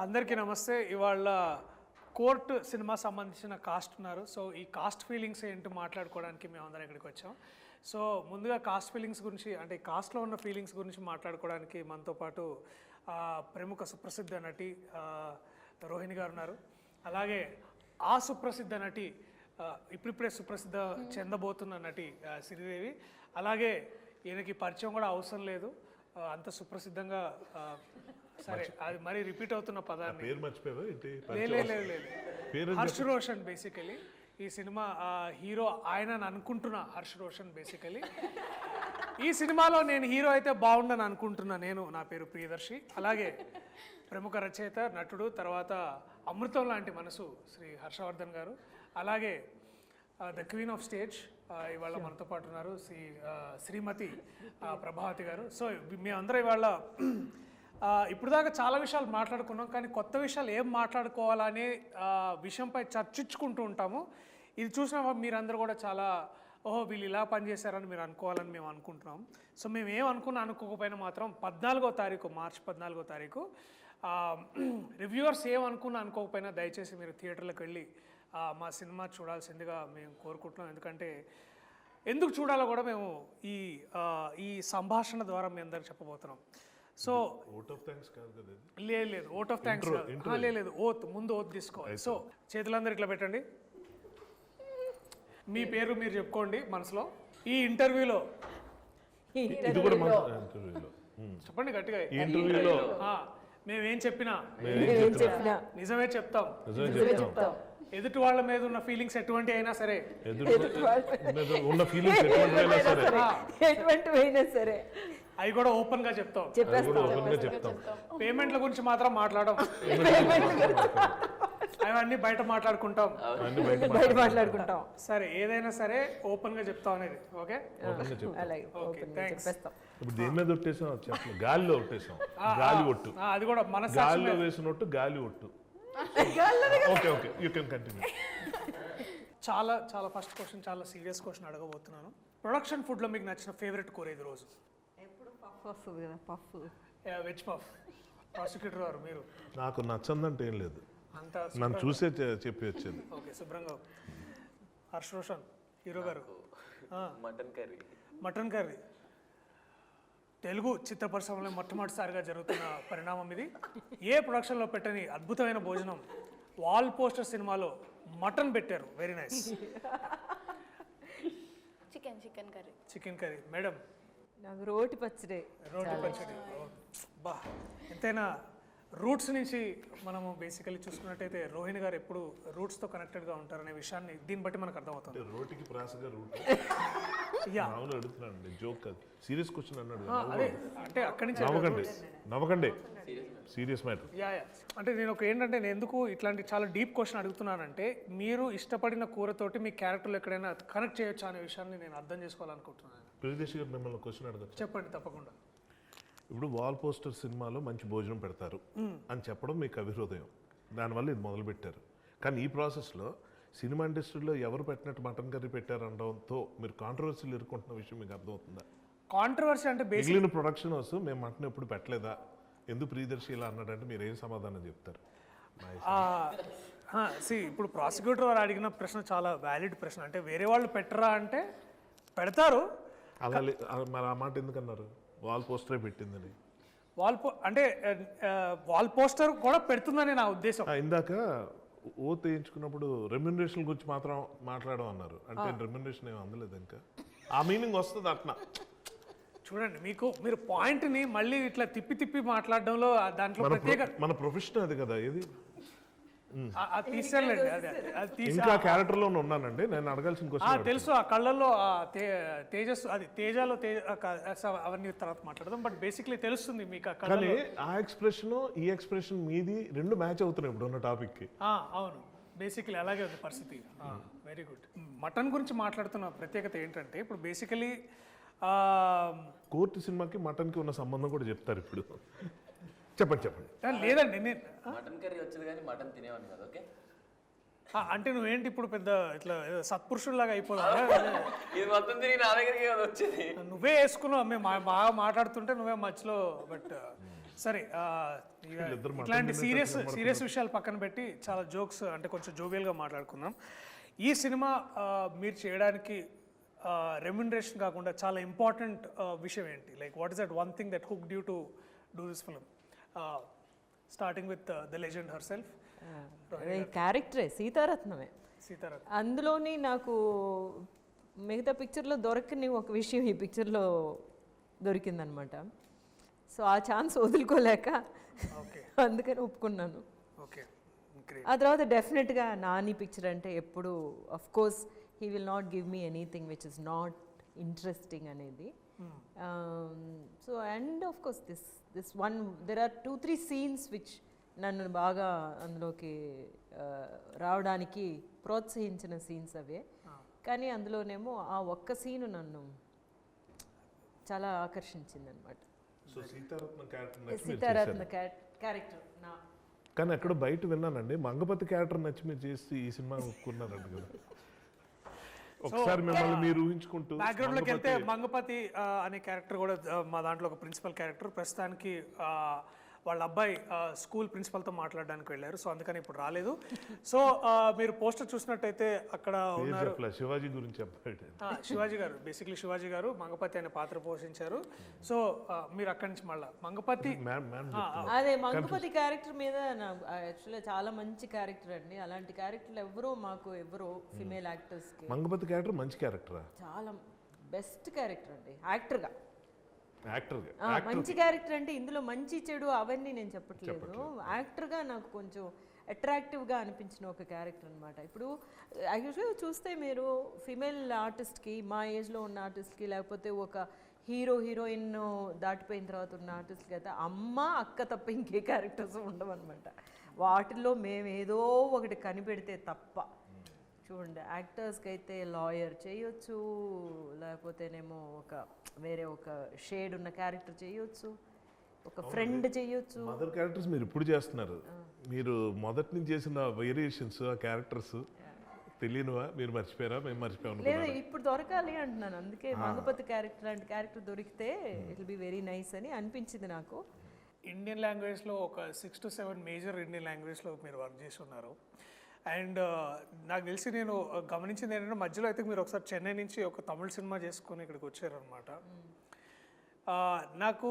అందరికీ నమస్తే. ఇవాళ కోర్ట్ సినిమా సంబంధించిన కాస్ట్ ఉన్నారు. సో ఈ కాస్ట్ ఫీలింగ్స్ ఏంటో మాట్లాడుకోవడానికి మేము అందరం ఇక్కడికి వచ్చాం. సో ముందుగా కాస్ట్ ఫీలింగ్స్ గురించి, అంటే కాస్ట్లో ఉన్న ఫీలింగ్స్ గురించి మాట్లాడుకోవడానికి మనతో పాటు ప్రముఖ సుప్రసిద్ధ నటి రోహిణి గారు ఉన్నారు. అలాగే ఆ సుప్రసిద్ధ నటి ఇప్పుడిప్పుడే సుప్రసిద్ధ చెందబోతున్న నటి శ్రీదేవి. అలాగే ఈయనకి పరిచయం కూడా అవసరం లేదు, అంత సుప్రసిద్ధంగా. సరే, అది మరీ రిపీట్ అవుతున్న పదాన్ని హర్ష్ రోషన్. బేసికలీ ఈ సినిమా హీరో ఆయన అనుకుంటున్నా హర్ష్ రోషన్. బేసికలీ ఈ సినిమాలో నేను హీరో అయితే బాగుండని అనుకుంటున్నా. నా పేరు ప్రియదర్శి. అలాగే ప్రముఖ రచయిత, నటుడు, తర్వాత అమృతం లాంటి మనసు శ్రీ హర్షవర్ధన్ గారు. అలాగే ద క్వీన్ ఆఫ్ స్టేజ్ ఇవాళ మనతో పాటు ఉన్నారు శ్రీమతి ప్రభావతి గారు. సో మేమందరం ఇవాళ ఇప్పుడు దాకా చాలా విషయాలు మాట్లాడుకున్నాం, కానీ కొత్త విషయాలు ఏం మాట్లాడుకోవాలనే విషయంపై చర్చించుకుంటూ ఉంటాము. ఇది చూసిన మీరందరూ కూడా చాలా వీళ్ళు ఇలా పనిచేశారని మీరు అనుకోవాలని మేము అనుకుంటున్నాం. సో మేము అనుకోకపోయినా మాత్రం 14వ తారీఖు, మార్చి 14వ తారీఖు రివ్యూవర్స్ అనుకోకపోయినా దయచేసి మీరు థియేటర్లకు వెళ్ళి మా సినిమా చూడాల్సిందిగా మేము కోరుకుంటున్నాం. ఎందుకంటే ఎందుకు చూడాలో కూడా మేము ఈ సంభాషణ ద్వారా మీ అందరికి చెప్పబోతున్నాం. సో లేదు ఓట్ ఆఫ్ థ్యాంక్స్ లేదు, ముందు ఓత్ తీసుకోవాలి. సో చేతులందరూ ఇట్లా పెట్టండి, మీ పేరు మీరు చెప్పుకోండి మనసులో. ఈ ఇంటర్వ్యూలో చెప్పండి గట్టిగా, మేమేం చెప్పినా నిజమే చెప్తాం. ఎదుటి వాళ్ళ మీద ఉన్న ఫీలింగ్స్ ఎటువంటి అయినా సరే, అవి కూడా ఓపెన్ గా చెప్తాం. పేమెంట్ల గురించి మాత్రం మాట్లాడడం, అవన్నీ బయట మాట్లాడుకుంటాం. సరే, ఏదైనా సరే ఓపెన్ గా చెప్తాం అనేది. ఓకే, దేని మీద ఒట్టేసాం? గాలిలో ఒట్టేసాం. గాలి ఒట్టు, అది కూడా మన గాలిలో వేసినట్టు గాలి ఒట్టు. Okay okay, you can continue. చాలా చాలా ఫస్ట్ క్వశ్చన్, చాలా సీరియస్ క్వశ్చన్ అడగబోతున్నాను. ప్రొడక్షన్ ఫుడ్ లో మీకు నచ్చిన ఫేవరెట్ కూర ఇది రోజు? Veg puff. ప్రాసిక్యూటర్ గారు మీరు? నాకు నచ్చందంటే ఏం లేదు, నన్ను చూసే చెప్పి వచ్చేది. ఓకే, శుభ్రంగా. హర్ష్ రోషన్ హీరో గారు? Mutton curry. తెలుగు చిత్ర పరిశ్రమలో మొట్టమొదటిసారిగా జరుగుతున్న పరిణామం ఇది. ఏ ప్రొడక్షన్లో పెట్టని అద్భుతమైన భోజనం. వాల్ పోస్టర్ సినిమాలో మటన్ పెట్టారు. Very nice. Chicken curry. Madam? రోటి పచ్చడి. బా, ఎంతైనా రూట్స్ నుంచి మనము బేసికలీ చూసుకున్నట్టయితే రోహిణి గారు ఎప్పుడు రూట్స్తో కనెక్టెడ్గా ఉంటారనే విషయాన్ని దీన్ని బట్టి మనకు అర్థమవుతుంది. రోటికి ప్రాసగా రూట్ అడుగుతున్నాను, జోక్ కాదు, సీరియస్ క్వశ్చన్ అన్నాడు. అంటే అక్కడి నుంచి నవ్వకండి, సీరియస్ మ్యాటర్. అంటే నేను నేను ఎందుకు ఇట్లాంటి చాలా డీప్ క్వశ్చన్ అడుగుతున్నానంటే, మీరు ఇష్టపడిన కూరతోటి మీ క్యారెక్టర్లో ఎక్కడైనా కనెక్ట్ చేయొచ్చు అనే విషయాన్ని నేను అర్థం చేసుకోవాలనుకుంటున్నాను. ప్రియదర్శి గారు మిమ్మల్ని క్వశ్చన్ అడగచ్చు? చెప్పండి, తప్పకుండా. ఇప్పుడు వాల్ పోస్టర్ సినిమాలో మంచి భోజనం పెడతారు అని చెప్పడం మీకు అభిహృదయం, దానివల్ల ఇది మొదలు పెట్టారు. కానీ ఈ ప్రాసెస్లో సినిమా ఇండస్ట్రీలో ఎవరు పెట్టినట్టు మటన్ కర్రీ పెట్టారు అనడంతో మీరు కాంట్రవర్సీలు ఎదుర్కొంటున్న విషయం మీకు అర్థమవుతుందా? కాంట్రవర్సీ అంటే మిగిలిన ప్రొడక్షన్ హౌస్ మేము మటన్ ఎప్పుడు పెట్టలేదా, ఎందుకు ప్రియదర్శి ఇలా అన్నాడంటే మీరు ఏం సమాధానం చెప్తారు? ఇప్పుడు ప్రాసిక్యూటర్ వారు అడిగిన ప్రశ్న చాలా వ్యాలిడ్ ప్రశ్న. అంటే వేరే వాళ్ళు పెట్టరా అంటే పెడతారు. అలా మరి ఆ మాట ఎందుకన్నారు? వాల్ పోస్టరే పెట్టిందని. వాల్ పోస్టర్ కూడా పెడుతుందని నా ఉద్దేశం. ఇందాక ఓత్ వేయించుకున్నప్పుడు రెమ్యునరేషన్ గురించి మాత్రం మాట్లాడడం అన్నారు, అంటే రెమ్యునరేషన్ ఏమి అందలేదు ఇంకా. ఆ మీనింగ్ వస్తుంది అట్లా. చూడండి, మీరు పాయింట్ని మళ్ళీ ఇట్లా తిప్పి మాట్లాడడంలో దాంట్లో ప్రత్యేక మన ప్రొఫెషన్ అది కదా. ఏది తీసేయాలండి. ఇంకా క్యారెక్టర్ లో ఉన్నానండి, నేను అడగాల్సిన క్వశ్చన్ తెలుసు. ఆ కళ్ళల్లో తేజస్సు, అది తేజాలో అవన్నీ తర్వాత మాట్లాడదాం. బట్ బేసిక్లీ తెలుస్తుంది మీకు. కానీ ఆ ఎక్స్ప్రెషన్ ఈ ఎక్స్ప్రెషన్ మీది రెండు మ్యాచ్ అవుతున్నాయి ఇప్పుడు ఉన్న టాపిక్ కి. అవును, బేసికలీ అలాగే ఉంది పరిస్థితి. Very good. మటన్ గురించి మాట్లాడుతున్న ప్రత్యేకత ఏంటంటే, ఇప్పుడు బేసికలీ కోర్టు సినిమాకి మటన్ కి ఉన్న సంబంధం కూడా చెప్తారు ఇప్పుడు. చెప్పండి. లేదండి, మటన్ కర్రీ వచ్చేది కానీ మటన్ తినేవాడిని కదా. ఓకే, అంటే నువ్వేంటి ఇప్పుడు పెద్ద ఇట్లా సత్పురుషుల్లాగా అయిపోదా? ఇది మొత్తం తిరిగి నా దగ్గరికి వచ్చేది. నువ్వే వేసుకున్నావు, మేము బాగా మాట్లాడుతుంటే నువ్వే మధ్యలో. బట్ సరే వీళ్ళిద్దరు మటన్ ఇట్లాంటి తినేటట్లు సీరియస్ విషయాలు పక్కన పెట్టి చాలా జోక్స్ అంటే కొంచెం జోవియల్గా మాట్లాడుకుందాం. ఈ సినిమా మీరు చేయడానికి రెమ్యునరేషన్ కాకుండా చాలా ఇంపార్టెంట్ విషయం ఏంటి? Like what is that one thing that hook due to do this film, starting with the legend herself క్యారెక్టరే సీతారత్నమే. సీతారాం. అందులోని నాకు మిగతా పిక్చర్లో దొరకని ఒక విషయం ఈ పిక్చర్లో దొరికిందనమాట. సో ఆ ఛాన్స్ వదులుకోలేక ఓకే అందుకని ఒప్పుకున్నాను. Okay great. ఆ తర్వాత డెఫినెట్గా నాని పిక్చర్ అంటే ఎప్పుడు of course he will not give me anything which is not interesting అనేది. So and of course this one there are 2-3 scenes which నన్ను బాగా అందులోకి రావడానికి ప్రోత్సహించిన సీన్స్ అవే. కానీ అందులోనేమో ఆ ఒక్క సీను నన్ను చాలా ఆకర్షించింది అనమాట. So Seetharatnam character Seetharatna character నా కానీ ఎక్కడో బయట విన్నానండి, మంగపతి క్యారెక్టర్ నచ్చి మీరు చేసి ఈ సినిమా ఒప్పుకున్నారంట కదా. ఒకసారి మిమ్మల్ని మీరు ఊహించుకుంటూ బ్యాక్గ్రౌండ్లోకి వెళ్తే మంగపతి అనే క్యారెక్టర్ కూడా మా దాంట్లో ఒక ప్రిన్సిపల్ క్యారెక్టర్. ప్రస్తుతానికి వాళ్ళ అబ్బాయి స్కూల్ ప్రిన్సిపల్తో మాట్లాడడానికి వెళ్ళారు, సో అందుకని ఇప్పుడు రాలేదు. సో మీరు పోస్టర్ చూసినట్టయితే అక్కడ ఉన్నారు శివాజీ గురించి చెప్పాడు. శివాజీ గారు, బేసిక్లీ శివాజీ గారు మంగపతి అనే పాత్ర పోషించారు. సో మీరు అక్కడి నుంచి మళ్ళీ మంగపతి అదే మంగపతి క్యారెక్టర్ మీద యాక్చువల్గా చాలా మంచి క్యారెక్టర్ అండి. అలాంటి క్యారెక్టర్లు ఎవరో ఫిమేల్ యాక్టర్స్కి మంగపతి క్యారెక్టర్ మంచి క్యారెక్టరా? చాలా బెస్ట్ క్యారెక్టర్ అండి యాక్టర్గా. మంచి క్యారెక్టర్ అంటే ఇందులో మంచి చెడు అవన్నీ నేను చెప్పట్లేదు. యాక్టర్గా నాకు కొంచెం అట్రాక్టివ్గా అనిపించిన ఒక క్యారెక్టర్ అనమాట. ఇప్పుడు యాక్చువల్గా చూస్తే మీరు ఫిమేల్ ఆర్టిస్ట్కి, మా ఏజ్లో ఉన్న ఆర్టిస్ట్కి, లేకపోతే ఒక హీరోయిన్ దాటిపోయిన తర్వాత ఉన్న ఆర్టిస్ట్కి అయితే అమ్మ అక్క తప్ప ఇంకే క్యారెక్టర్స్ ఉండవన్నమాట. వాటిల్లో మేము ఏదో ఒకటి కనిపెడితే తప్ప. చూడండి యాక్టర్స్కి అయితే లాయర్ చేయొచ్చు, లేకపోతేనేమో వేరే ఒక షేడ్ ఉన్న క్యారెక్టర్ చేయొచ్చు, ఒక ఫ్రెండ్ చేయొచ్చు. మదర్ క్యారెక్టర్స్ మీరు ఇప్పుడు చేస్తున్నారు. మీరు మొదటి నుంచి చేసిన వేరియేషన్స్ ఆ క్యారెక్టర్స్ తెలియనివా? మీరు మర్చిపోయారా? మేము మర్చిపోయాము. లేదు ఇప్పుడు దొరకాలి అంటున్నాను. అందుకే మంగపతి క్యారెక్టర్ లాంటి క్యారెక్టర్ దొరికితే it will be very nice అని అనిపించింది నాకు. ఇండియన్ లాంగ్వేజ్లో ఒక 6 to 7 మేజర్ ఇండియన్ లాంగ్వేజ్లో మీరు వర్క్ చేసి ఉన్నారు. అండ్ నాకు తెలిసి నేను గమనించింది ఏంటంటే మధ్యలో అయితే మీరు ఒకసారి చెన్నై నుంచి ఒక తమిళ సినిమా చేసుకొని ఇక్కడికి వచ్చారనమాట. నాకు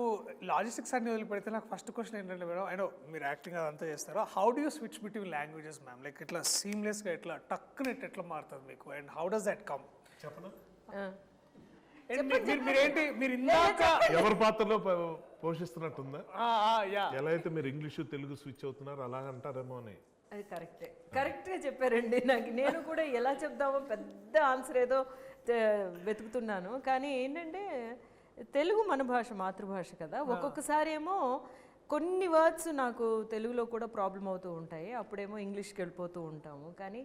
లాజిస్టిక్స్ అన్ని వదిలిపెడితే నాకు ఫస్ట్ క్వశ్చన్ ఏంటంటే మేడం, అయినా మీరు యాక్టింగ్ అదంతా చేస్తారో, how do you switch between languages ma'am? Like ఇట్లా సీమ్లెస్గా ఎట్లా టక్కునెట్ ఎట్లా మారుతుంది మీకు? And how does that come? చెప్పనా? మీరేంటి మీరు ఇందాక ఎవరి పాత్రలో పోషిస్తున్నట్టుందా? ఎలా అయితే మీరు ఇంగ్లీషు తెలుగు స్విచ్ అవుతున్నారు అలాగంటారేమో అని. అది కరెక్ట్గా చెప్పారండి. నేను కూడా ఎలా చెప్దామో పెద్ద ఆన్సర్ ఏదో వెతుకుతున్నాను. కానీ ఏంటంటే తెలుగు మన భాష, మాతృభాష కదా. ఒక్కొక్కసారి ఏమో కొన్ని వర్డ్స్ నాకు తెలుగులో కూడా ప్రాబ్లం అవుతూ ఉంటాయి, అప్పుడేమో ఇంగ్లీష్కి వెళ్ళిపోతూ ఉంటాము. కానీ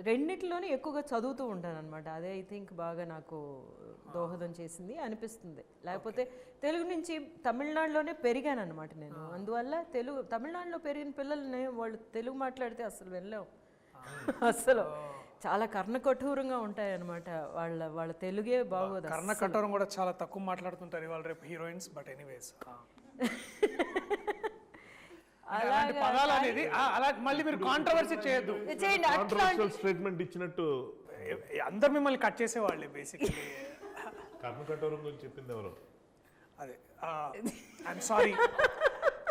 రెండిట్లోనే ఎక్కువగా చదువుతూ ఉంటాను అనమాట. అదే ఐ థింక్ బాగా నాకు దోహదం చేసింది అనిపిస్తుంది. లేకపోతే తెలుగు నుంచి తమిళనాడులోనే పెరిగాను అనమాట నేను. అందువల్ల తమిళనాడులో పెరిగిన పిల్లల్ని వాళ్ళు తెలుగు మాట్లాడితే అసలు వెళ్ళాం. అసలు చాలా కర్ణకఠోరంగా ఉంటాయి అనమాట. వాళ్ళ తెలుగే బాగోదు. కర్ణకఠోరం కూడా చాలా తక్కువ మాట్లాడుతుంటారు ఇవాళ రేపు హీరోయిన్స్. బట్ ఎనీవేస్ పదాలు అనేది అలా మళ్ళీ మీరు కాంట్రవర్సీ చేయొద్దు. స్టేట్మెంట్ ఇచ్చినట్టు అందరు మిమ్మల్ని కట్ చేసేవాళ్ళే బేసిక్లీ. కర్ణకఠోరం గురించి చెప్పింది ఎవరు? అదే ఐఎమ్ సారీ.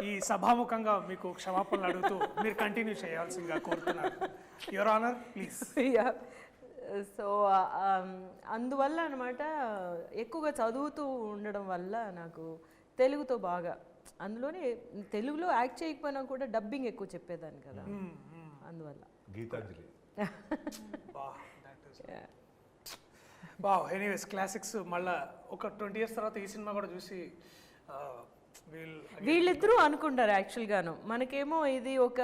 ఈ సభాముఖంగా మీకు క్షమాపణలు అడుగుతూ మీరు కంటిన్యూ చేయాల్సిందిగా కోరుతున్నాను. Your honour please. సో అందువల్ల అనమాట ఎక్కువగా చదువుతూ ఉండడం వల్ల నాకు తెలుగుతో బాగా, అందులోనే తెలుగులో యాక్ట్ చేయకపోయినా కూడా డబ్బింగ్ ఎక్కువ చెప్పేదాన్ని కదా, అందువల్ల. గీతాంజలి. Anyways classics. మళ్ళీ ఒక 20 years తర్వాత ఈ సినిమా కూడా చూసి వీళ్ళిద్దరూ అనుకుంటారు యాక్చువల్గాను. మనకేమో ఇది ఒక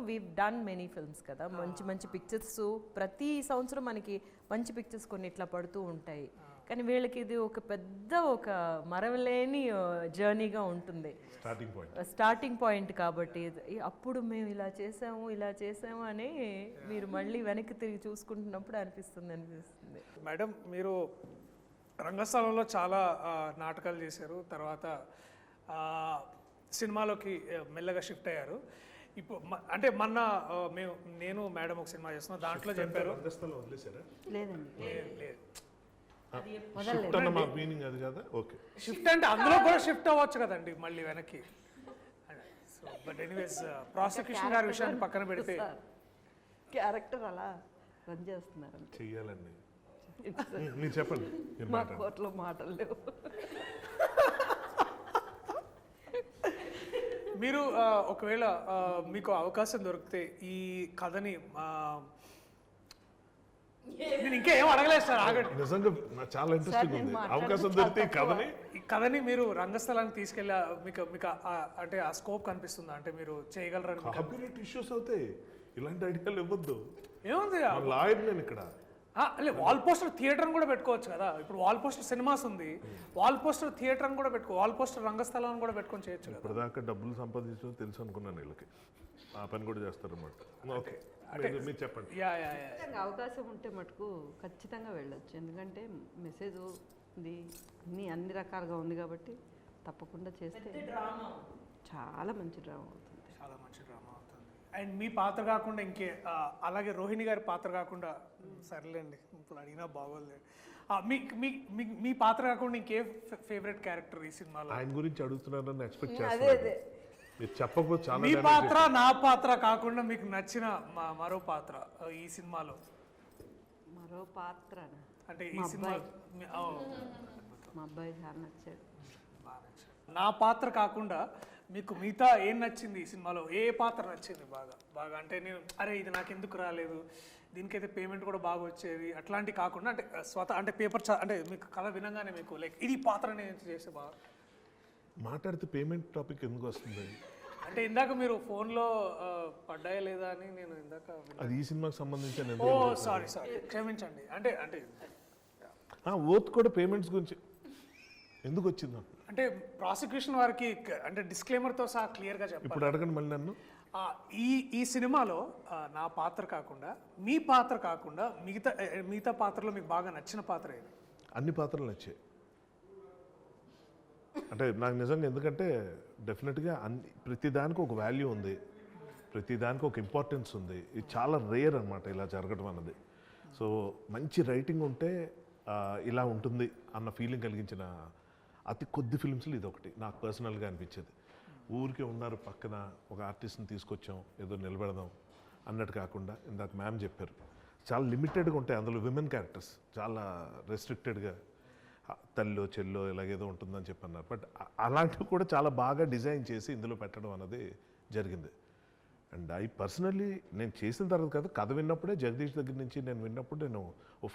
వీ డన్ మెనీ ఫిల్మ్స్ కదా, మంచి పిక్చర్స్ ప్రతి సంవత్సరం మనకి మంచి పిక్చర్స్ కొన్ని ఇట్లా పడుతూ ఉంటాయి. కానీ వీళ్ళకి ఇది ఒక పెద్ద ఒక మరవలేని జర్నీగా ఉంటుంది, స్టార్టింగ్ పాయింట్. కాబట్టి అప్పుడు మేము ఇలా చేసాము అని మీరు మళ్ళీ వెనక్కి తిరిగి చూసుకుంటున్నప్పుడు అనిపిస్తుంది. మేడం మీరు రంగస్థలంలో చాలా నాటకాలు చేశారు, తర్వాత సినిమాలోకి మెల్లగా షిఫ్ట్ అయ్యారు. ఇప్పుడు అంటే మొన్న నేను మేడం ఒక సినిమా చేస్తున్నాం, దాంట్లో చెప్పారు. రంగస్థలం వదిలేసారా? లేదండి, లేదు షిఫ్ట్ అన్న మా మీనింగ్ అది కదా. ఓకే, షిఫ్ట్ అంటే అందులో కూడా షిఫ్ట్ అవ్వచ్చు కదండి మళ్ళీ వెనక్కి. సో బట్ ఎనీవేస్ ప్రాసిక్యూషన్ గారి విషయాన్ని పక్కన పెడితే క్యారెక్టర్ అలా రన్ చేస్తున్నారు. చెయ్యాలండి. మీరు చెప్పండి, మీరు మా మాట్లాడండి. కోర్టులో మాటలు లేవు. మీరు ఒకవేళ మీకు అవకాశం దొరికితే ఈ కథని నేను ఇంకా ఏం అడగలేదు సార్, ఆగండి. నిజంగా నాకు చాలా ఇంట్రెస్టింగ్ నేను ఉంది. మాట్లాడితే అవకాశం చాలా దొరికితే ఈ తక్కువ. కథని ఈ కథని మీరు రంగస్థలానికి తీసుకెళ్ళా మీకు మీకు అంటే ఆ స్కోప్ కనిపిస్తుందా, అంటే మీరు చేయగలరని మీకు కాపీరైట్ ఇష్యూస్ అవుతాయి. ఇలాంటి ఐడియాలు ఇవ్వద్దు. ఏముంది? లాయర్ నేను ఇక్కడ. వాల్ పోస్టర్ థియేటర్ అని కూడా పెట్టుకోవచ్చు కదా. ఇప్పుడు వాల్ పోస్టర్ సినిమాస్ ఉంది, వాల్ పోస్టర్ థియేటర్ అని కూడా వాల్ పోస్టర్ రంగస్థలం అని కూడా పెట్టుకొని చేయొచ్చు కదా. ఇప్పటిదాకా డబ్బులు సంపాదించడం తెలుసు అనుకున్నాను వీళ్ళకి. ఆ పని కూడా చేస్తారన్నమాట. ఓకే, మీరు చెప్పండి. యా ఖచ్చితంగా అవకాశం ఉంటే మటుకు ఖచ్చితంగా వెళ్ళొచ్చు. ఎందుకంటే మెసేజ్ ఇది అన్ని రకాలుగా ఉంది కాబట్టి తప్పకుండా చేస్తే చాలా మంచి డ్రామా అవుతుంది. చాలా మంచి డ్రామా అవుతుంది. అండ్ మీ పాత్ర కాకుండా ఇంకే అలాగే రోహిణి గారి పాత్ర కాకుండా, సర్లేండి ఇప్పుడు అడిగినా బాగోలేదు, మీ పాత్ర కాకుండా ఇంకే ఫేవరెట్ క్యారెక్టర్ ఈ సినిమాలో? ఆయన గురించి అడుగుతున్నారని ఎక్స్పెక్ట్ అదే చేస్తాను. అదే మీరు చెప్పకపోతే చాలా మీ పాత్ర నా పాత్ర కాకుండా మీకు నచ్చిన మరో పాత్ర ఈ సినిమాలో? మరో పాత్ర అంటే ఈ సినిమా మా అబ్బాయి చాలా నచ్చాడు. నా పాత్ర కాకుండా మీకు మిగతా ఏం నచ్చింది ఈ సినిమాలో? ఏ పాత్ర నచ్చింది బాగా అంటే నేను అరే ఇది నాకు ఎందుకు రాలేదు, దీనికైతే పేమెంట్ కూడా బాగా వచ్చేది అట్లాంటి కాకుండా, అంటే అంటే పేపర్ అంటే మీకు కథ వినగానే మీకు లైక్ ఇది పాత్ర నేను చేస్తే బాగా మాట్లాడితే పేమెంట్ టాపిక్ ఎందుకు వస్తుంది? అంటే ఇందాక మీరు ఫోన్లో పడ్డాయా లేదా అని నేను ఇందాక అది ఈ సినిమాకి సంబంధించిన ఓ సారీ క్షమించండి. అంటే ఓత్ కూడా పేమెంట్స్ గురించి ఎందుకు వచ్చింది? అంటే ప్రాసిక్యూషన్ వారికి అంటే డిస్క్లైమర్తో సహా క్లియర్గా చెప్పాలి. ఇప్పుడు అడగండి మళ్ళీ నన్ను. ఈ సినిమాలో నా పాత్ర కాకుండా మీ పాత్ర కాకుండా మిగతా పాత్రలో మీకు బాగా నచ్చిన పాత్ర ఏది? అన్ని పాత్రలు నచ్చాయి. అంటే నాకు నిజంగా, ఎందుకంటే డెఫినెట్గా ప్రతి దానికి ఒక వాల్యూ ఉంది, ప్రతి దానికి ఒక ఇంపార్టెన్స్ ఉంది. ఇది చాలా రేర్ అనమాట ఇలా జరగడం అన్నది. సో మంచి రైటింగ్ ఉంటే ఇలా ఉంటుంది అన్న ఫీలింగ్ కలిగించిన అతి కొద్ది ఫిల్మ్స్లో ఇది ఒకటి నాకు పర్సనల్గా అనిపించేది. ఊరికే ఉన్నారు పక్కన ఒక ఆర్టిస్ట్ని తీసుకొచ్చాం ఏదో నిలబెడదాం అన్నట్టు కాకుండా, ఇందాక మ్యామ్ చెప్పారు చాలా లిమిటెడ్గా ఉంటాయి అందులో విమెన్ క్యారెక్టర్స్, చాలా రెస్ట్రిక్టెడ్గా తల్లో చెల్లో ఇలాగేదో ఉంటుందని చెప్పన్నారు. బట్ అలాంటివి కూడా చాలా బాగా డిజైన్ చేసి ఇందులో పెట్టడం అన్నది జరిగింది. అండ్ ఐ పర్సనల్లీ నేను చేసిన తర్వాత కాదు, కథ విన్నప్పుడే జగదీష్ దగ్గర నుంచి నేను విన్నప్పుడు నేను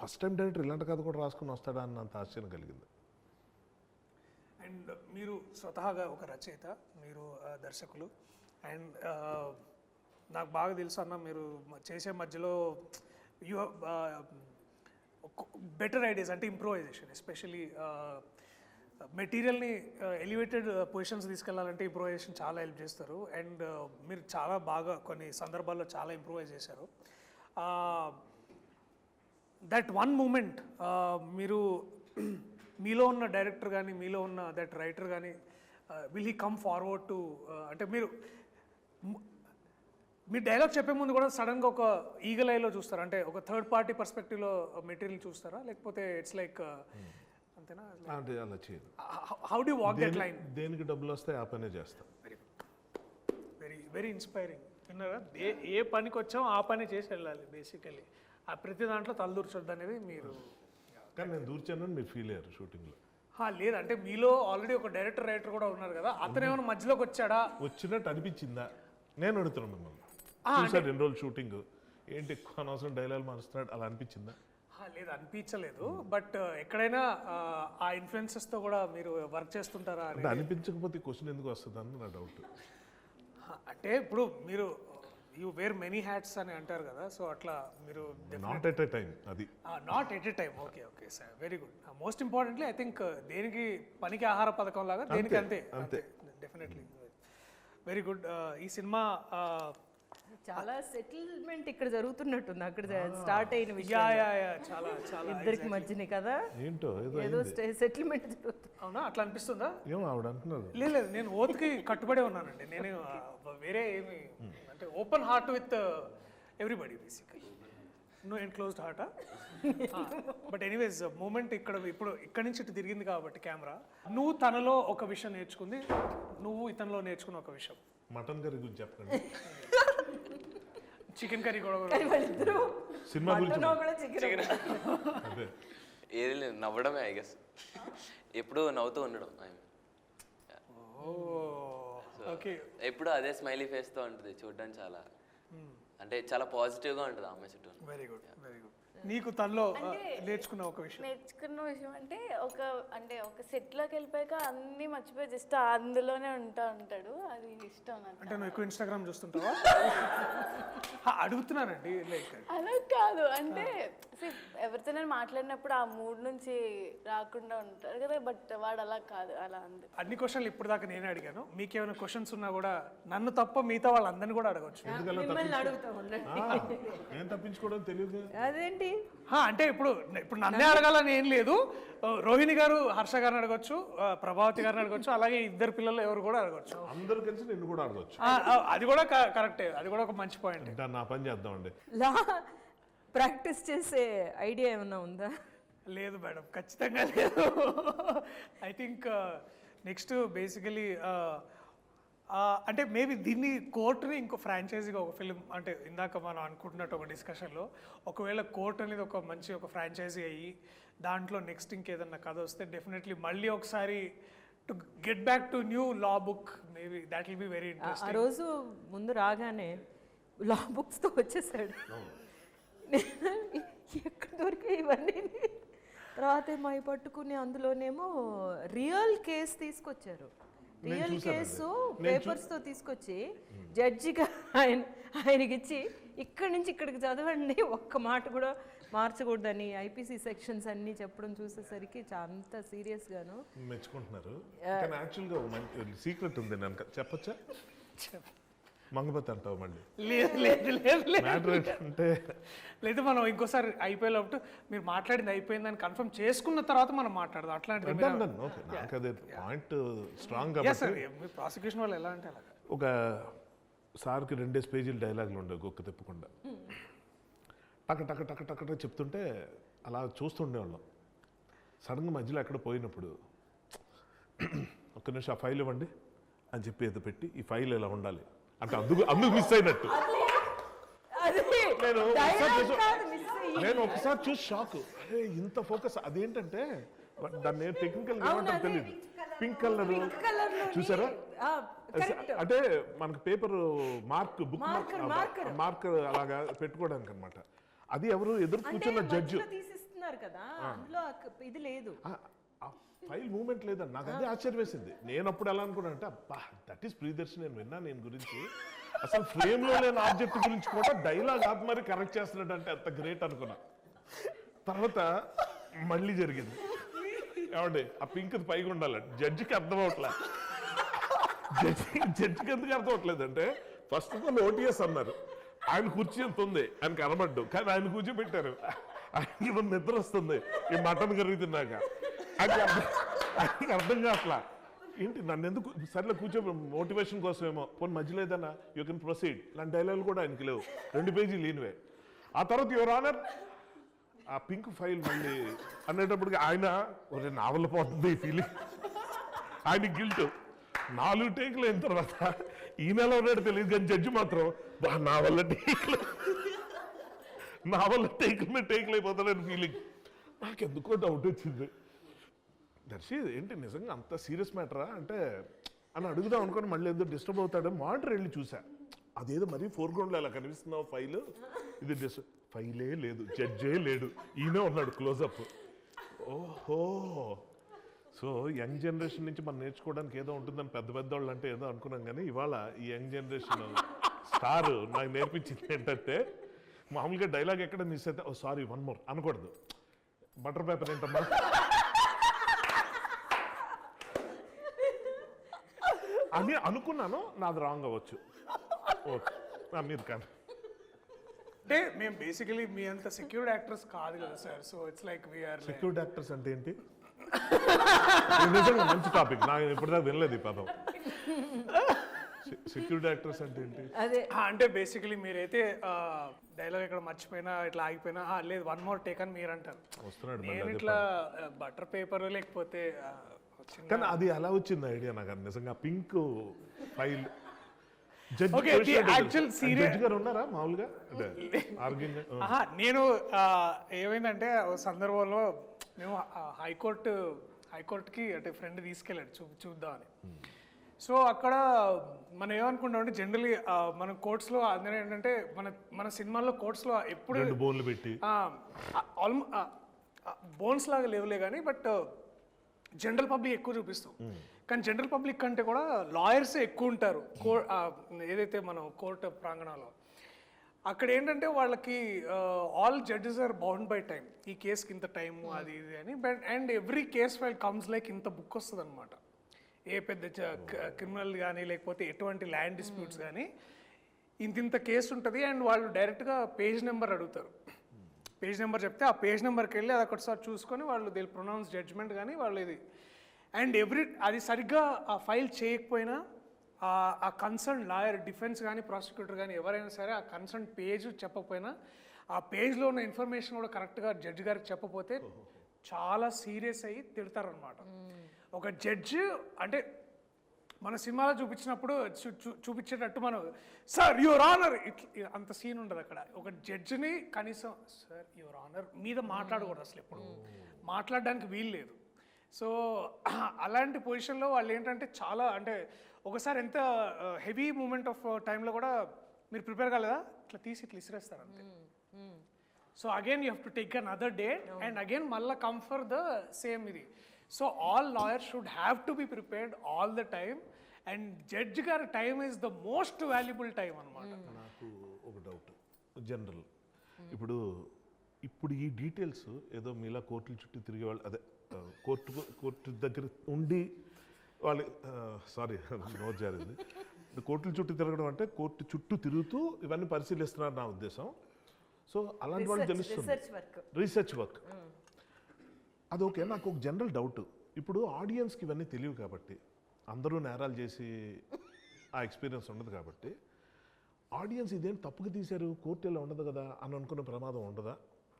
ఫస్ట్ టైం డైరెక్టర్ ఇలాంటి కథ కూడా రాసుకుని వస్తాడా అన్నంత ఆశ్చర్యం కలిగింది. అండ్ మీరు స్వతహాగా ఒక రచయిత, మీరు దర్శకులు, అండ్ నాకు బాగా తెలుసు అన్న మీరు చేసే మధ్యలో యూ బెటర్ ఐడియాస్ అంటే ఇంప్రూవైజేషన్, ఎస్పెషలీ మెటీరియల్ని ఎలివేటెడ్ పొజిషన్స్ తీసుకెళ్లాలంటే ఇంప్రూవైజేషన్ చాలా హెల్ప్ చేస్తారు. అండ్ మీరు చాలా బాగా కొన్ని సందర్భాల్లో చాలా ఇంప్రూవైజ్ చేశారు. దట్ వన్ మూమెంట్ మీరు మీలో ఉన్న డైరెక్టర్ కానీ మీలో ఉన్న దట్ రైటర్ కానీ will he come forward to, అంటే మీరు డైలాగ్ చెప్పే ముందు కూడా సడన్గా ఒక ఈగల్ ఐలో చూస్తారా, అంటే ఒక థర్డ్ పార్టీ పర్స్పెక్టివ్లో మెటీరియల్ చూస్తారా, లేకపోతే ఇట్స్ లైక్ అంతేనా? అంటే అలా చేయదు. How do walk that line? దేనికి డబ్బులు వస్తాయి ఆ పనే చేస్తాం. Very very inspiring. విన్నారా? ఏ పనికి వచ్చామో ఆ పని చేసి వెళ్ళాలి బేసికలీ. ఆ ప్రతి దాంట్లో తలదూర్చొద్దు అనేది మీరు. కానీ నేను దూర్చానని మీరు ఫీల్ అయ్యారు షూటింగ్లో? లేదంటే మీలో ఆల్రెడీ ఒక డైరెక్టర్ రైటర్ కూడా ఉన్నారు కదా, అతను ఏమైనా మధ్యలోకి వచ్చాడా? వచ్చినట్టు అనిపించిందా? నేను అడుగుతున్నాను మిమ్మల్ని. చూసారు 2 రోజులు షూటింగ్, ఏంటి ఎక్కువ అనవసరం డైలాగ్ మారుస్తున్నాడు అలా అనిపించిందా? లేదు అనిపించలేదు. బట్ ఎక్కడైనా ఆ ఇన్ఫ్లుయెన్సెస్తో కూడా మీరు వర్క్ చేస్తుంటారా అంటే అనిపించకపోతే క్వశ్చన్ ఎందుకు వస్తుంది అని నా డౌట్. అంటే ఇప్పుడు మీరు యూ వేర్ మెనీ హ్యాట్స్ అని అంటారు కదా, సో అట్లా మీరు నాట్ ఎట్ ఎ టైం. అది not at a time. Okay okay sir, very good. Most importantly I think దేనికి పనికి ఆహార పథకం లాగా దేనికి అంతే. Definitely very good. ఈ సినిమా చాలా సెటిల్మెంట్ ఇక్కడ జరుగుతున్నట్టుంది అక్కడ స్టార్ట్ అయిన యా విషయం యా యా చాలా చాలా ఇద్దరికి మధ్యని కదా ఏంటో ఏదో ఏదో సెటిల్మెంట్ జరుగుతుంది. అవునా అట్లా అనిపిస్తుందా? ఏమో ఆవిడ అంటున్నారు. లేదు లేదు, నేను ఓత్కి కట్టుబడే ఉన్నానండి. నేను వేరే ఏమి అంటే open heart with everybody basically, no enclosed హార్టా. బట్ ఎనీవేస్ మూమెంట్ ఇప్పుడు ఇక్కడి నుంచి ఇటు తిరిగింది కాబట్టి కెమెరా, నువ్వు తనలో ఒక విషయం నేర్చుకుంది, నువ్వు ఇతనిలో నేర్చుకున్న ఒక విషయం. మటన్ కర్రీ గురించి చెప్పండి. చికెన్ కర్రీ కూడా కానీ వాళ్ళిద్దరూ సినిమా గురించి మటన్ కూడా చికెన్ అదే ఏది లేదు, నవ్వడమే ఐ గెస్. ఎప్పుడు నవ్వుతూ ఉండడం ఆయన. ఓకే. ఎప్పుడు అదే స్మైలీ ఫేస్తో ఉంటుంది, చూడడానికి చాలా అంటే చాలా పాజిటివ్గా ఉంటుంది ఆ అమ్మాయి చుట్టూ. Very good very good. నీకు తనలో నేర్చుకున్న ఒక విషయం? నేర్చుకున్న విషయం అంటే ఒక సెట్లోకి వెళ్ళిపోయాక అన్నీ మర్చిపోయి జస్ట్ అందులోనే ఉంటాడు. అది ఇష్టం నాకు. అంటే నువ్వు ఎక్కువ ఇన్స్టాగ్రామ్ చూస్తుంటావా? అడుగుతున్నానండి. లైక్ అలా కాదు, అంటే ఎవరితో నేను మాట్లాడినప్పుడు ఆ మూడ్ నుంచి రాకుండా ఉంటారు కదా, బట్ వాడు అలా కాదు, అలా అంది. అన్ని క్వశ్చన్లు ఇప్పుడు దాకా నేనే అడిగాను. మీకేమైనా క్వశ్చన్స్ ఉన్నా కూడా నన్ను తప్ప మిగతా వాళ్ళందరినీ కూడా అడగచ్చు. మిమ్మల్ని అడుగుతా ఉండండి. ఏం తప్పించుకోవడం తెలియదు. అదేంటి అంటే ఇప్పుడు నన్నే అడగాలని ఏం లేదు. రోహిణి గారు హర్ష గారిని అడగచ్చు, ప్రభావతి గారిని అడగచ్చు, అలాగే ఇద్దరు పిల్లలు ఎవరు కూడా అడగచ్చు. అందరు కలిసి నిన్ను కూడా అడగచ్చు. అది కూడా కరెక్టే, అది కూడా ఒక మంచి పాయింట్. ఇంకా నా పని చేద్దామండి. లా ప్రాక్టీస్ చేసే ఐడియా ఏమన్నా ఉందా? లేదు మేడం, ఖచ్చితంగా లేదు. ఐ థింక్ నెక్స్ట్ బేసికలీ అంటే మేబీ దీన్ని కోర్టుని ఇంకో ఫ్రాంచైజీగా ఒక ఫిలిం, అంటే ఇందాక మనం అనుకుంటున్నట్టు ఒక డిస్కషన్లో ఒకవేళ కోర్ట్ అనేది ఒక మంచి ఒక ఫ్రాంచైజీ అయ్యి దాంట్లో నెక్స్ట్ ఇంకేదన్నా కథ వస్తే డెఫినెట్లీ మళ్ళీ ఒకసారి to get back to new law book, maybe that will be very ఆ ఇంట్రెస్టింగ్. రోజు ముందు రాగానే లా బుక్స్తో వచ్చేసాడు. ఎక్కడ దొరికాయి ఇవన్నీ? తర్వాత ఏమో పట్టుకుని అందులోనేమో రియల్ కేసు తీసుకొచ్చారు. రియల్ కేసు పేపర్స్తో తీసుకొచ్చి జడ్జిగా ఆయనకి ఇచ్చి ఇక్కడి నుంచి ఇక్కడికి చదవండి, ఒక్క మాట కూడా మార్చకూడదని ఐపీసీ సెక్షన్స్ అన్నీ చెప్పడం చూసేసరికి అంత సీరియస్గాను మెచ్చుకుంటున్నారు. కానీ యాక్చువల్గా మంచి సీక్రెట్ ఉంది, నేను చెప్పచ్చా? మంగపతి అంటావు మళ్ళీ. లేదు లేదు లేదు లేదు మ్యాటర్ ఏంటంటే లేదు, మనం ఇంకోసారి అయిపోయేటప్పుడు మీరు మాట్లాడింది అయిపోయిందని కన్ఫర్మ్ చేసుకున్న తర్వాత మనం మాట్లాడదాం. అట్లాంటిది ఓకే, నాకు అదే పాయింట్ స్ట్రాంగ్ కాబట్టి. మీ ప్రాసిక్యూషన్ వాళ్ళు ఎలా అంటే అలాగా ఒక సార్కి 2 పేజీలు డైలాగులు ఉండవు గొక్క తిప్పకుండా. టక టక టక టక టక చెప్తుంటే అలా చూస్తుండేవాళ్ళం. సడన్గా మధ్యలో ఎక్కడ పోయినప్పుడు ఒక్క నిమిషం ఆ ఫైల్ ఇవ్వండి అని చెప్పి ఏదో పెట్టి ఈ ఫైల్ ఇలా ఉండాలి అంటే అందుకు మిస్ అయినట్టు. నేను ఒకసారి చూసి షాక్, అరే ఇంత ఫోకస్. అదేంటంటే దాన్ని టెక్నికల్ ఏమంటారు తెలియదు, పింక్ కలర్ చూసారా? అంటే మనకు పేపర్ బుక్ మార్కర్ అలాగా పెట్టుకోవడానికి అనమాట. అది ఎవరు ఎదురు కూర్చున్న జడ్జి తీసిస్తున్నారు కదా, అందులో ఇది లేదు, ఫైల్ మూమెంట్ లేదని నాకు అదే ఆశ్చర్యం వేసింది. నేను అప్పుడు ఎలా అనుకున్నా అంటే అబ్బా దట్ ఈస్ ప్రియదర్శి, నేను విన్నా నేను గురించి, అసలు ఫ్రేమ్ లో లేని ఆబ్జెక్ట్ గురించి కూడా డైలాగ్ ఆపి మరి కరెక్ట్ చేస్తున్నాడు అంటే అంత గ్రేట్ అనుకున్నా. తర్వాత మళ్ళీ జరిగింది. ఏమండి ఆ పింక్ పైగా ఉండాలండి, జడ్జికి అర్థం అవట్లేదు. జడ్జికి ఎందుకు అర్థం అవట్లేదు అంటే ఫస్ట్ ఆఫ్ ఆల్ ఓటీఎస్ అన్నారు, ఆయన కుర్చీ ఎంత ఉంది ఆయన కనబడ్డు, కానీ ఆయన కూర్చోబెట్టారు. ఆయనకి నిద్ర వస్తుంది ఈ మటన్ కర్రీ తిన్నాక. ఆయనకి అర్థం కావట్లా, ఏంటి నన్ను ఎందుకు సర్లే కూర్చో మోటివేషన్ కోసమేమో, పోనీ మధ్యలో ఏదన్నా యూ కెన్ ప్రొసీడ్ ఇలాంటి డైలాగులు కూడా ఆయనకి లేవు, 2 పేజీలు లేనివే. ఆ తర్వాత యువర్ ఆనర్ ఆ పింక్ ఫైల్ మళ్ళీ అనేటప్పటికి ఆయన ఒక నావల్ పోతుంది ఈ ఫీలింగ్, ఆయన గిల్ట్. 4 టేకులు అయిన తర్వాత ఈ నెల ఉన్నాడు తెలియదు కానీ జడ్జి మాత్రం నా వల్ల టేకులు అయిపోతాడని ఫీలింగ్. నాకెందుకో డౌట్ వచ్చింది, దర్శి ఏంటి నిజంగా అంత సీరియస్ మ్యాటరా అంటే అని అడుగుదాం అనుకుని మళ్ళీ ఎందుకు డిస్టర్బ్ అవుతాడో మానిటర్ వెళ్ళి చూసా. అదేదో మరీ ఫోర్గ్రౌండ్లో అలా కనిపిస్తున్నావు ఫైల్, ఇది ఫైలే లేదు, జడ్జే లేడు, ఈయనే ఉన్నాడు క్లోజప్. ఓహో, సో యంగ్ జనరేషన్ నుంచి మనం నేర్చుకోవడానికి ఏదో ఉంటుందని పెద్దవాళ్ళు అంటే ఏదో అనుకున్నాం, కానీ ఇవాళ ఈ యంగ్ జనరేషన్ స్టార్ నాకు నేర్పించింది ఏంటంటే మామూలుగా డైలాగ్ ఎక్కడ మిస్ అయితే ఓ సారీ 1 more అనకూడదు, బటర్ పేపర్ ఏంటమ్మా అని అనుకున్నాను. నాది రాంగ్ అవ్వచ్చు, ఓకే మీరు కానీ అంటే మేము బేసికలీ మీ అంత సెక్యూర్డ్ యాక్టర్స్ కాదు కదా sir. So it's like we are secured actors అంటే ఏంటి? ఇది నిజంగా మంచి టాపిక్, నాకు ఇప్పటిదాకా వినలేదు ఈ పదం. సెక్యూరిటీ యాక్టర్స్ అంటే ఏంటి? అదే అంటే బేసికలీ మీరైతే డైలాగ్ ఇక్కడ మర్చిపోయినా ఇట్లా ఆగిపోయినా లేదు 1 more టేక్ అని మీరు అంటారు. వస్తున్నాడు నేను ఇట్లా బటర్ పేపర్ లేకపోతే కానీ అది ఎలా వచ్చింది ఐడియా నాకు నిజంగా? Pink file Okay, the actual serious- గారు ఉన్నారా మామూలుగా ఆర్గ్యూయింగ్? నేను ఏమైందంటే ఓ సందర్భంలో మేము హైకోర్టుకి అంటే ఫ్రెండ్ తీసుకెళ్ళాడు చూద్దామని. సో అక్కడ మనం ఏమనుకుంటామంటే జనరలీ మన కోర్ట్స్లో అందరూ ఏంటంటే మన సినిమాల్లో కోర్ట్స్లో ఎప్పుడు 2 బోన్లు పెట్టి బోన్స్ లాగా లేవులే కానీ బట్ జనరల్ పబ్లిక్ ఎక్కువ చూపిస్తాం. కానీ జనరల్ పబ్లిక్ కంటే కూడా లాయర్స్ ఎక్కువ ఉంటారు ఏదైతే మనం కోర్టు ప్రాంగణంలో. అక్కడ ఏంటంటే వాళ్ళకి all judges are bound by time. ఈ కేసుకి ఇంత టైము అది ఇది అని. But and every case file comes like ఇంత బుక్ వస్తుంది అనమాట. ఏ పెద్ద క్రిమినల్ కానీ లేకపోతే ఎటువంటి ల్యాండ్ డిస్ప్యూట్స్ కానీ ఇంత కేసు ఉంటుంది. అండ్ వాళ్ళు డైరెక్ట్గా పేజ్ నెంబర్ అడుగుతారు. పేజ్ నెంబర్ చెప్తే ఆ పేజ్ నెంబర్కి వెళ్ళి అది ఒకటిసారి చూసుకొని వాళ్ళు దే ప్రొనౌన్స్ జడ్జ్మెంట్ కానీ వాళ్ళు ఇది. అండ్ అది సరిగ్గా ఆ ఫైల్ చేయకపోయినా ఆ కన్సర్న్ లాయర్, డిఫెన్స్ కానీ ప్రాసిక్యూటర్ కానీ ఎవరైనా సరే ఆ కన్సర్న్ పేజ్ చెప్పకపోయినా ఆ పేజ్లో ఉన్న ఇన్ఫర్మేషన్ కూడా కరెక్ట్గా జడ్జి గారికి చెప్పకపోతే చాలా సీరియస్ అయ్యి తిడతారనమాట. ఒక జడ్జి అంటే మన సినిమాలో చూపించినప్పుడు చూపించేటట్టు మనం సార్ యువర్ ఆనర్ అంత సీన్ ఉండదు అక్కడ. ఒక జడ్జిని కనీసం సార్ యువర్ ఆనర్ మీద మాట్లాడకూడదు అసలు, ఎప్పుడు మాట్లాడడానికి వీలు లేదు. సో అలాంటి పొజిషన్లో వాళ్ళు ఏంటంటే చాలా అంటే ఒకసారి ఎంత హెవీ మూమెంట్ ఆఫ్ టైంలో కూడా మీరు ప్రిపేర్ కాలేదా ఇట్లా తీసి ఇట్లా ఇసిరేస్తారు అంతే. So again you have to take another day and again మళ్ళీ కమ్ ఫర్ ద సేమ్ ఇది. So all lawyers should have to be prepared all the time. And judge గారి time is the most valuable time అనమాట. నాకు ఒక doubt general, ఇప్పుడు ఈ details ఏదో మీలా కోర్టుల చుట్టూ తిరిగే వాళ్ళు, అదే కోర్టు దగ్గర ఉండి వాళ్ళు సారీ నోట్ జరిగింది. కోర్టుల చుట్టూ తిరగడం అంటే కోర్టు చుట్టూ తిరుగుతూ ఇవన్నీ పరిశీలిస్తున్నారు నా ఉద్దేశం. సో అలాంటి వాళ్ళు తెలుస్తుంది రీసెర్చ్ వర్క్. అది ఓకే. నాకు ఒక జనరల్ డౌట్, ఇప్పుడు ఆడియన్స్కి ఇవన్నీ తెలియవు కాబట్టి, అందరూ నేరాలు చేసి ఆ ఎక్స్పీరియన్స్ ఉండదు కాబట్టి ఆడియన్స్ ఇదేం తప్పుగా తీశారు కోర్టు ఇలా ఉండదు కదా అని అనుకునే ప్రమాదం ఉండదా?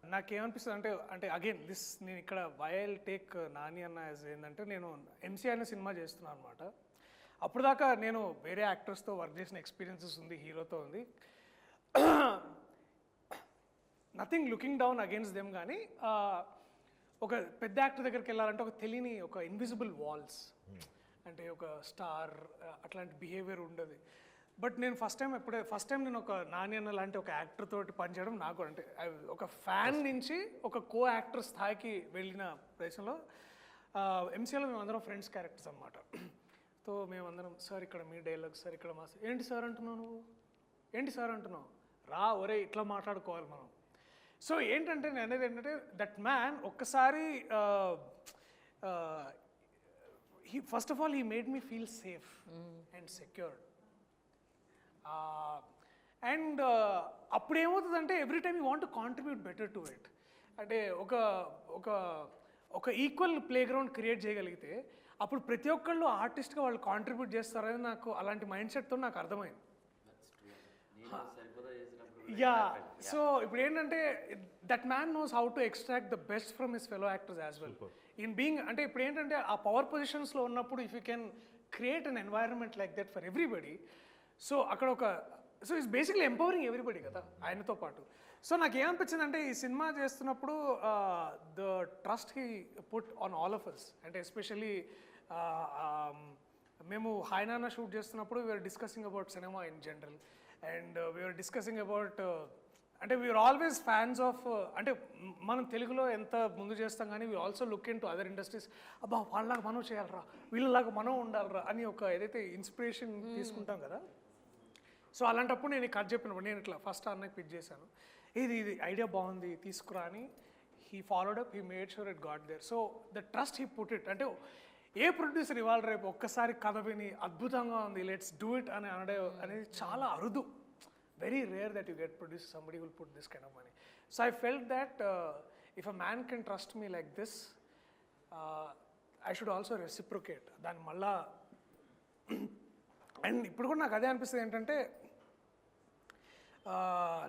నాకేమనిపిస్తుంది అంటే అగైన్ నేను ఇక్కడ వైల్ టేక్ నాని అన్న ఏంటంటే నేను ఎంసీ అనే సినిమా చేస్తున్నాను అనమాట. అప్పుడు దాకా నేను వేరే యాక్టర్స్తో వర్క్ చేసిన ఎక్స్పీరియన్సెస్ ఉంది, హీరోతో ఉంది. Nothing looking down against them. కానీ ఒక పెద్ద యాక్టర్ దగ్గరికి వెళ్ళాలంటే ఒక తెలియని ఒక ఇన్విజిబుల్ వాల్స్, అంటే ఒక స్టార్ అట్లాంటి బిహేవియర్ ఉండదు. బట్ నేను ఫస్ట్ టైం నేను ఒక నాని అన్న లాంటి ఒక యాక్టర్ తోటి పనిచేయడం నాకు అంటే ఒక ఫ్యాన్ నుంచి ఒక కో యాక్టర్ స్థాయికి వెళ్ళిన ప్రదేశంలో ఎంసీలో మేమందరం ఫ్రెండ్స్ క్యారెక్టర్స్ అనమాట. సో మేమందరం సార్ ఇక్కడ మీ డైలాగ్ సార్ ఇక్కడ మా ఏంటి సార్ అంటున్నావు నువ్వు, ఏంటి సార్ అంటున్నావు, రా ఒరే ఇట్లా మాట్లాడుకోవాలి మనం. సో ఏంటంటే నేను అనేది ఏంటంటే దట్ మ్యాన్ ఒక్కసారి first of all he made me feel safe and secured. And అప్పుడు ఏమవుతుందంటే every time you want to contribute better to it. అంటే ఒక ఈక్వల్ ప్లే గ్రౌండ్ క్రియేట్ చేయగలిగితే అప్పుడు ప్రతి ఒక్కళ్ళు ఆర్టిస్ట్గా వాళ్ళు కాంట్రిబ్యూట్ చేస్తారని నాకు అలాంటి మైండ్ సెట్తో నాకు అర్థమైంది. యా, సో ఇప్పుడు ఏంటంటే that man knows how to extract the best from his fellow actors as well in being. అంటే ఇప్పుడు ఏంటంటే ఆ పవర్ పొజిషన్స్లో ఉన్నప్పుడు if you can create an environment like that for everybody, so అక్కడ so it's basically empowering everybody కదా ఆయనతో పాటు. సో నాకు ఏమనిపించింది అంటే ఈ సినిమా చేస్తున్నప్పుడు the trust he put on all of us. అంటే ఎస్పెషల్లీ మేము హాయ్ నాన్న షూట్ చేస్తున్నప్పుడు we are discussing about cinema in general and we are discussing about అంటే వీఆర్ ఆల్వేస్ ఫ్యాన్స్ ఆఫ్ అంటే మనం తెలుగులో ఎంత ముందు చేస్తాం కానీ we also look into other industries. అబ్బా వాళ్ళలాగా మనం చేయాలరా, వీళ్ళలాగా మనం ఉండాలరా అని ఒక ఏదైతే ఇన్స్పిరేషన్ తీసుకుంటాం కదా. సో అలాంటప్పుడు నేను కథ చెప్పినప్పుడు నేను ఇట్లా ఫస్ట్ అన్నకి పిచ్ చేశాను, ఇది ఐడియా బాగుంది తీసుకురా అని. He followed up, he made sure it got there. So the trust he put it. అంటే ఏ ప్రొడ్యూసర్ ఇవాళ రేపు ఒక్కసారి కథ విని అద్భుతంగా ఉంది లెట్స్ డూ ఇట్ అని అనడం అనేది చాలా అరుదు. very rare that you get producer, somebody who will put this kind of money. So I felt that if a man can trust me like this, I should also reciprocate. దాని మళ్ళా and ఇప్పుడు కూడా నాకు అదే అనిపిస్తుంది ఏంటంటే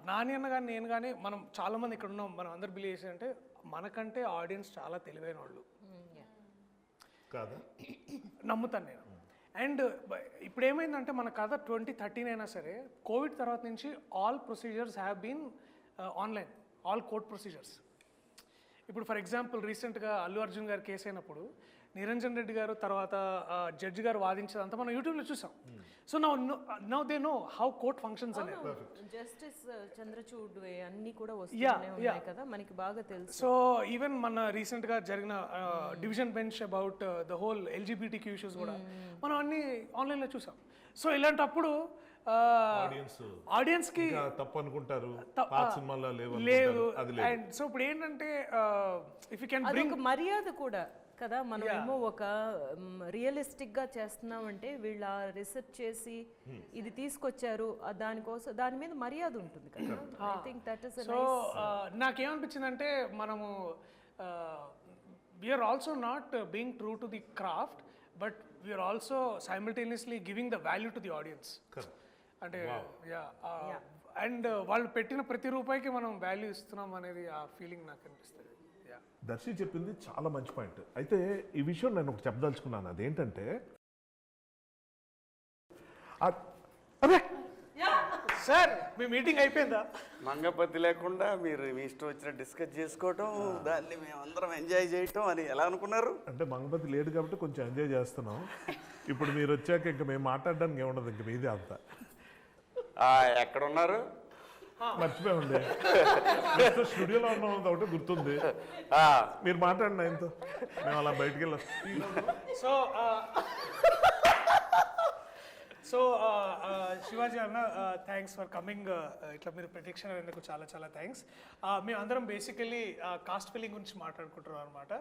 నాని అన్న కానీ నేను కానీ మనం చాలామంది ఇక్కడ ఉన్నాం, మనం అందరు బిలీవ్ చేసి అంటే మనకంటే ఆడియన్స్ చాలా తెలివైన వాళ్ళు కాదా? నమ్ముతాను నేను. అండ్ ఇప్పుడు ఏమైందంటే మన కథ 2013 అయినా సరే కోవిడ్ తర్వాత నుంచి all procedures have been online, all court procedures. ఇప్పుడు ఫర్ ఎగ్జాంపుల్ రీసెంట్గా అల్లు అర్జున్ గారు కేసు అయినప్పుడు నిరంజన్ రెడ్డి గారు తర్వాత జడ్జి గారు వాదించేదంతా మనం యూట్యూబ్లో చూసాం. So now they know how court functions అనేది. జస్టిస్ చంద్రచూడ్ అన్ని కూడా వస్తూనే ఉన్నాయి కదా, మనకి బాగా తెలుసు. సో ఈవెన్ మన రీసెంట్గా జరిగిన division bench about the whole LGBTQ issues కూడా మనం అన్ని ఆన్లైన్లో చూసాం. సో ఇలాంటప్పుడు ఆడియన్స్ కి తప్పు అనుకుంటారు, సినిమాలో లేదు. అండ్ సో ఇప్పుడు ఏంటంటే ఇఫ్ యూ కెన్ బ్రింగ్ మర్యాద కూడా కదా, మనం ఏమో ఒక రియలిస్టిక్ గా చేస్తున్నామంటే వీళ్ళ రీసెర్చ్ చేసి ఇది తీసుకొచ్చారు, దానికోసం దాని మీద మర్యాద ఉంటుంది కదా. I think that is so నాకేమనిపించిందంటే మనము we are also not being true to the craft, but we are also simultaneously giving the value to the audience. అంటే అండ్ వాళ్ళు పెట్టిన ప్రతి రూపాయికి మనం వాల్యూ ఇస్తున్నాం అనేది ఆ ఫీలింగ్ నాకు అనిపిస్తుంది. దర్శి చెప్పింది చాలా మంచి పాయింట్. అయితే ఈ విషయం నేను ఒకటి చెప్పదలుచుకున్నాను, అదేంటంటే అదే సార్ మీ మీటింగ్ అయిపోయిందా? మంగపతి లేకుండా మీరు మీ ఇష్టం వచ్చిన డిస్కస్ చేసుకోవటం, దాన్ని మేమందరం ఎంజాయ్ చేయటం అని ఎలా అనుకున్నారు? అంటే మంగపతి లేడు కాబట్టి కొంచెం ఎంజాయ్ చేస్తున్నాం. ఇప్పుడు మీరు వచ్చాక ఇంకా మేము మాట్లాడడానికి ఏముండదు, ఇంక మీదే అంతా. ఎక్కడ ఉన్నారు? మర్చిపోయండి, స్టూడియోలో ఉన్నాం ఒకటి గుర్తుంది. మీరు మాట్లాడిన ఆయనతో మేము అలా బయటికి వెళ్ళాం. సో శివాజీ అన్న థ్యాంక్స్ ఫర్ కమింగ్. ఇట్లా మీరు ప్రత్యక్ష అయినందుకు చాలా చాలా థ్యాంక్స్. మేము అందరం బేసికలీ కాస్ట్ ఫీలింగ్ గురించి మాట్లాడుకుంటున్నాం అనమాట.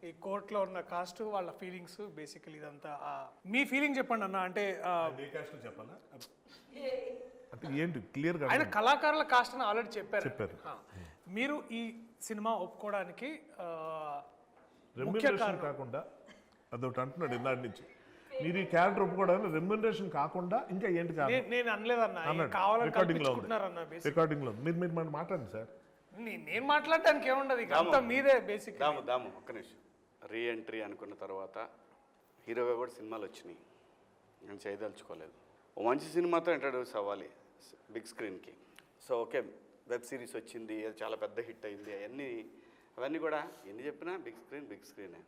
ఈ కోర్టులో ఉన్న కాస్ట్, వాళ్ళ ఫీలింగ్స్, బేసికలీ ఇదంతా. మీ ఫీలింగ్ చెప్పండి అన్న. అంటే చెప్పాలా అంటే ఏంటి క్లియర్గా? ఆయన కళాకారుల కాస్ట్ అని ఆల్రెడీ చెప్పారు. మీరు ఈ సినిమా ఒప్పుకోవడానికి రెమ్యునరేషన్ కాకుండా అదొకటి అంటున్నాడు ఇందాటి నుంచి, మీరు ఈ క్యారెక్టర్ ఒప్పుకోవడానికి రెమ్యునరేషన్ కాకుండా ఇంకా ఏంటి కాదు? నేను అనలేదన్న, కావాలని కల్పించుకుంటున్నారన్న. రికార్డింగ్ లో మీరు మాట్లాడండి సార్. నేను మాట్లాడడానికి ఏముండదు, ఇక అంతా మీదే బేసిక్. దాము ఒక్క నిమిషం. రీ ఎంట్రీ అనుకున్న తర్వాత హీరోగా కూడా సినిమాలు వచ్చినాయి, నేను చేయదలుచుకోలేదు. ఓ మంచి సినిమాతో ఇంట్రడ్యూస్ అవ్వాలి బిగ్ స్క్రీన్కి. సో ఓకే, వెబ్ సిరీస్ వచ్చింది, అది చాలా పెద్ద హిట్ అయింది, అవన్నీ కూడా ఎన్ని చెప్పినా బిగ్ స్క్రీనే.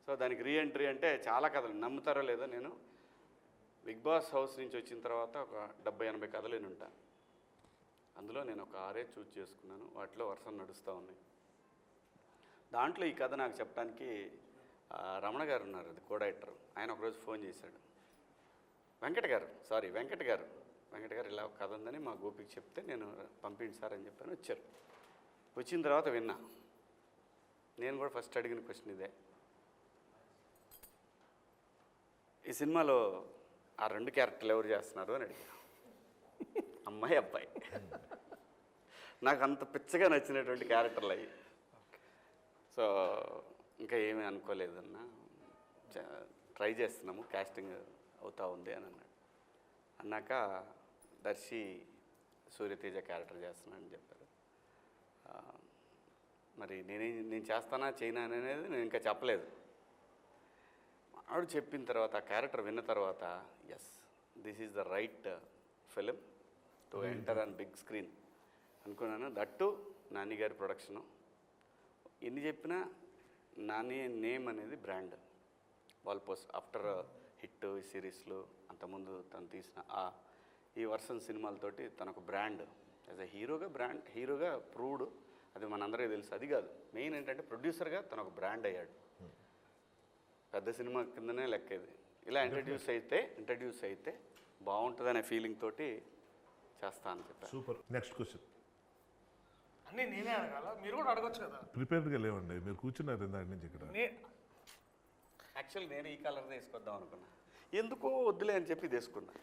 సో దానికి రీ ఎంట్రీ అంటే చాలా కథలు, నమ్ముతారో లేదో, నేను బిగ్ బాస్ హౌస్ నుంచి వచ్చిన తర్వాత ఒక 70-80 కథలు నేను ఉంటాను. అందులో నేను ఒక 6 చూజ్ చేసుకున్నాను, వాటిలో వరుస నడుస్తూ ఉన్నాయి. దాంట్లో ఈ కథ నాకు చెప్పడానికి రమణ గారు ఉన్నారు, అది కో డైరెక్టర్. ఆయన ఒకరోజు ఫోన్ చేశాడు, వెంకట గారు ఇలా ఒక కథ ఉందని మా గోపికి చెప్తే నేను పంపిండి సార్ అని చెప్పాను. వచ్చారు. వచ్చిన తర్వాత విన్నా. నేను కూడా ఫస్ట్ అడిగిన క్వశ్చన్ ఇదే, ఈ సినిమాలో ఆ 2 క్యారెక్టర్లు ఎవరు చేస్తున్నారు అని అడిగా. అమ్మాయి అబ్బాయి. నాకు అంత పిచ్చగా నచ్చినటువంటి క్యారెక్టర్లు అయ్యి. సో ఇంకా ఏమీ అనుకోలేదన్నా, ట్రై చేస్తున్నాము, కాస్టింగ్ అవుతా ఉంది అని అన్నాక దర్శి సూర్యతేజ క్యారెక్టర్ చేస్తున్నానని చెప్పారు. మరి నేను చేస్తానా చేయనా అనేది నేను ఇంకా చెప్పలేదు. ఆవిడ చెప్పిన తర్వాత, ఆ క్యారెక్టర్ విన్న తర్వాత, yes this is the right film to enter on big screen అనుకున్నాను. దట్టు నాని గారి ప్రొడక్షను. ఎన్ని చెప్పినా నాని నేమ్ అనేది brand. Wall post after hit ఈ సిరీస్లో, అంతకుముందు తను తీసిన ఈ వర్షన్ సినిమాలతోటి తనకు బ్రాండ్ యాజ్ ఎ హీరోగా ప్రూవ్డ్. అది మనందరికీ తెలుసు. అది కాదు మెయిన్ ఏంటంటే ప్రొడ్యూసర్గా తను ఒక బ్రాండ్ అయ్యాడు. పెద్ద సినిమా కిందనే లెక్క ఇది. ఇలా ఇంట్రడ్యూస్ అయితే బాగుంటుందనే ఫీలింగ్ తోటి చేస్తా అని చెప్పాను. సూపర్. నెక్స్ట్ క్వశ్చన్ అన్నీ నేనే అడగాల, మీరు కూడా అడగొచ్చు కదా. ప్రిపేర్డ్గా లేవండి, మీరు కూర్చున్నారు ఇందాటి నుంచి ఇక్కడ. యాక్చువల్ నేను ఈ కలర్ తీసుకొద్దాం అనుకున్నా. ఎందుకో వద్దులే అని చెప్పి తీసుకున్నా.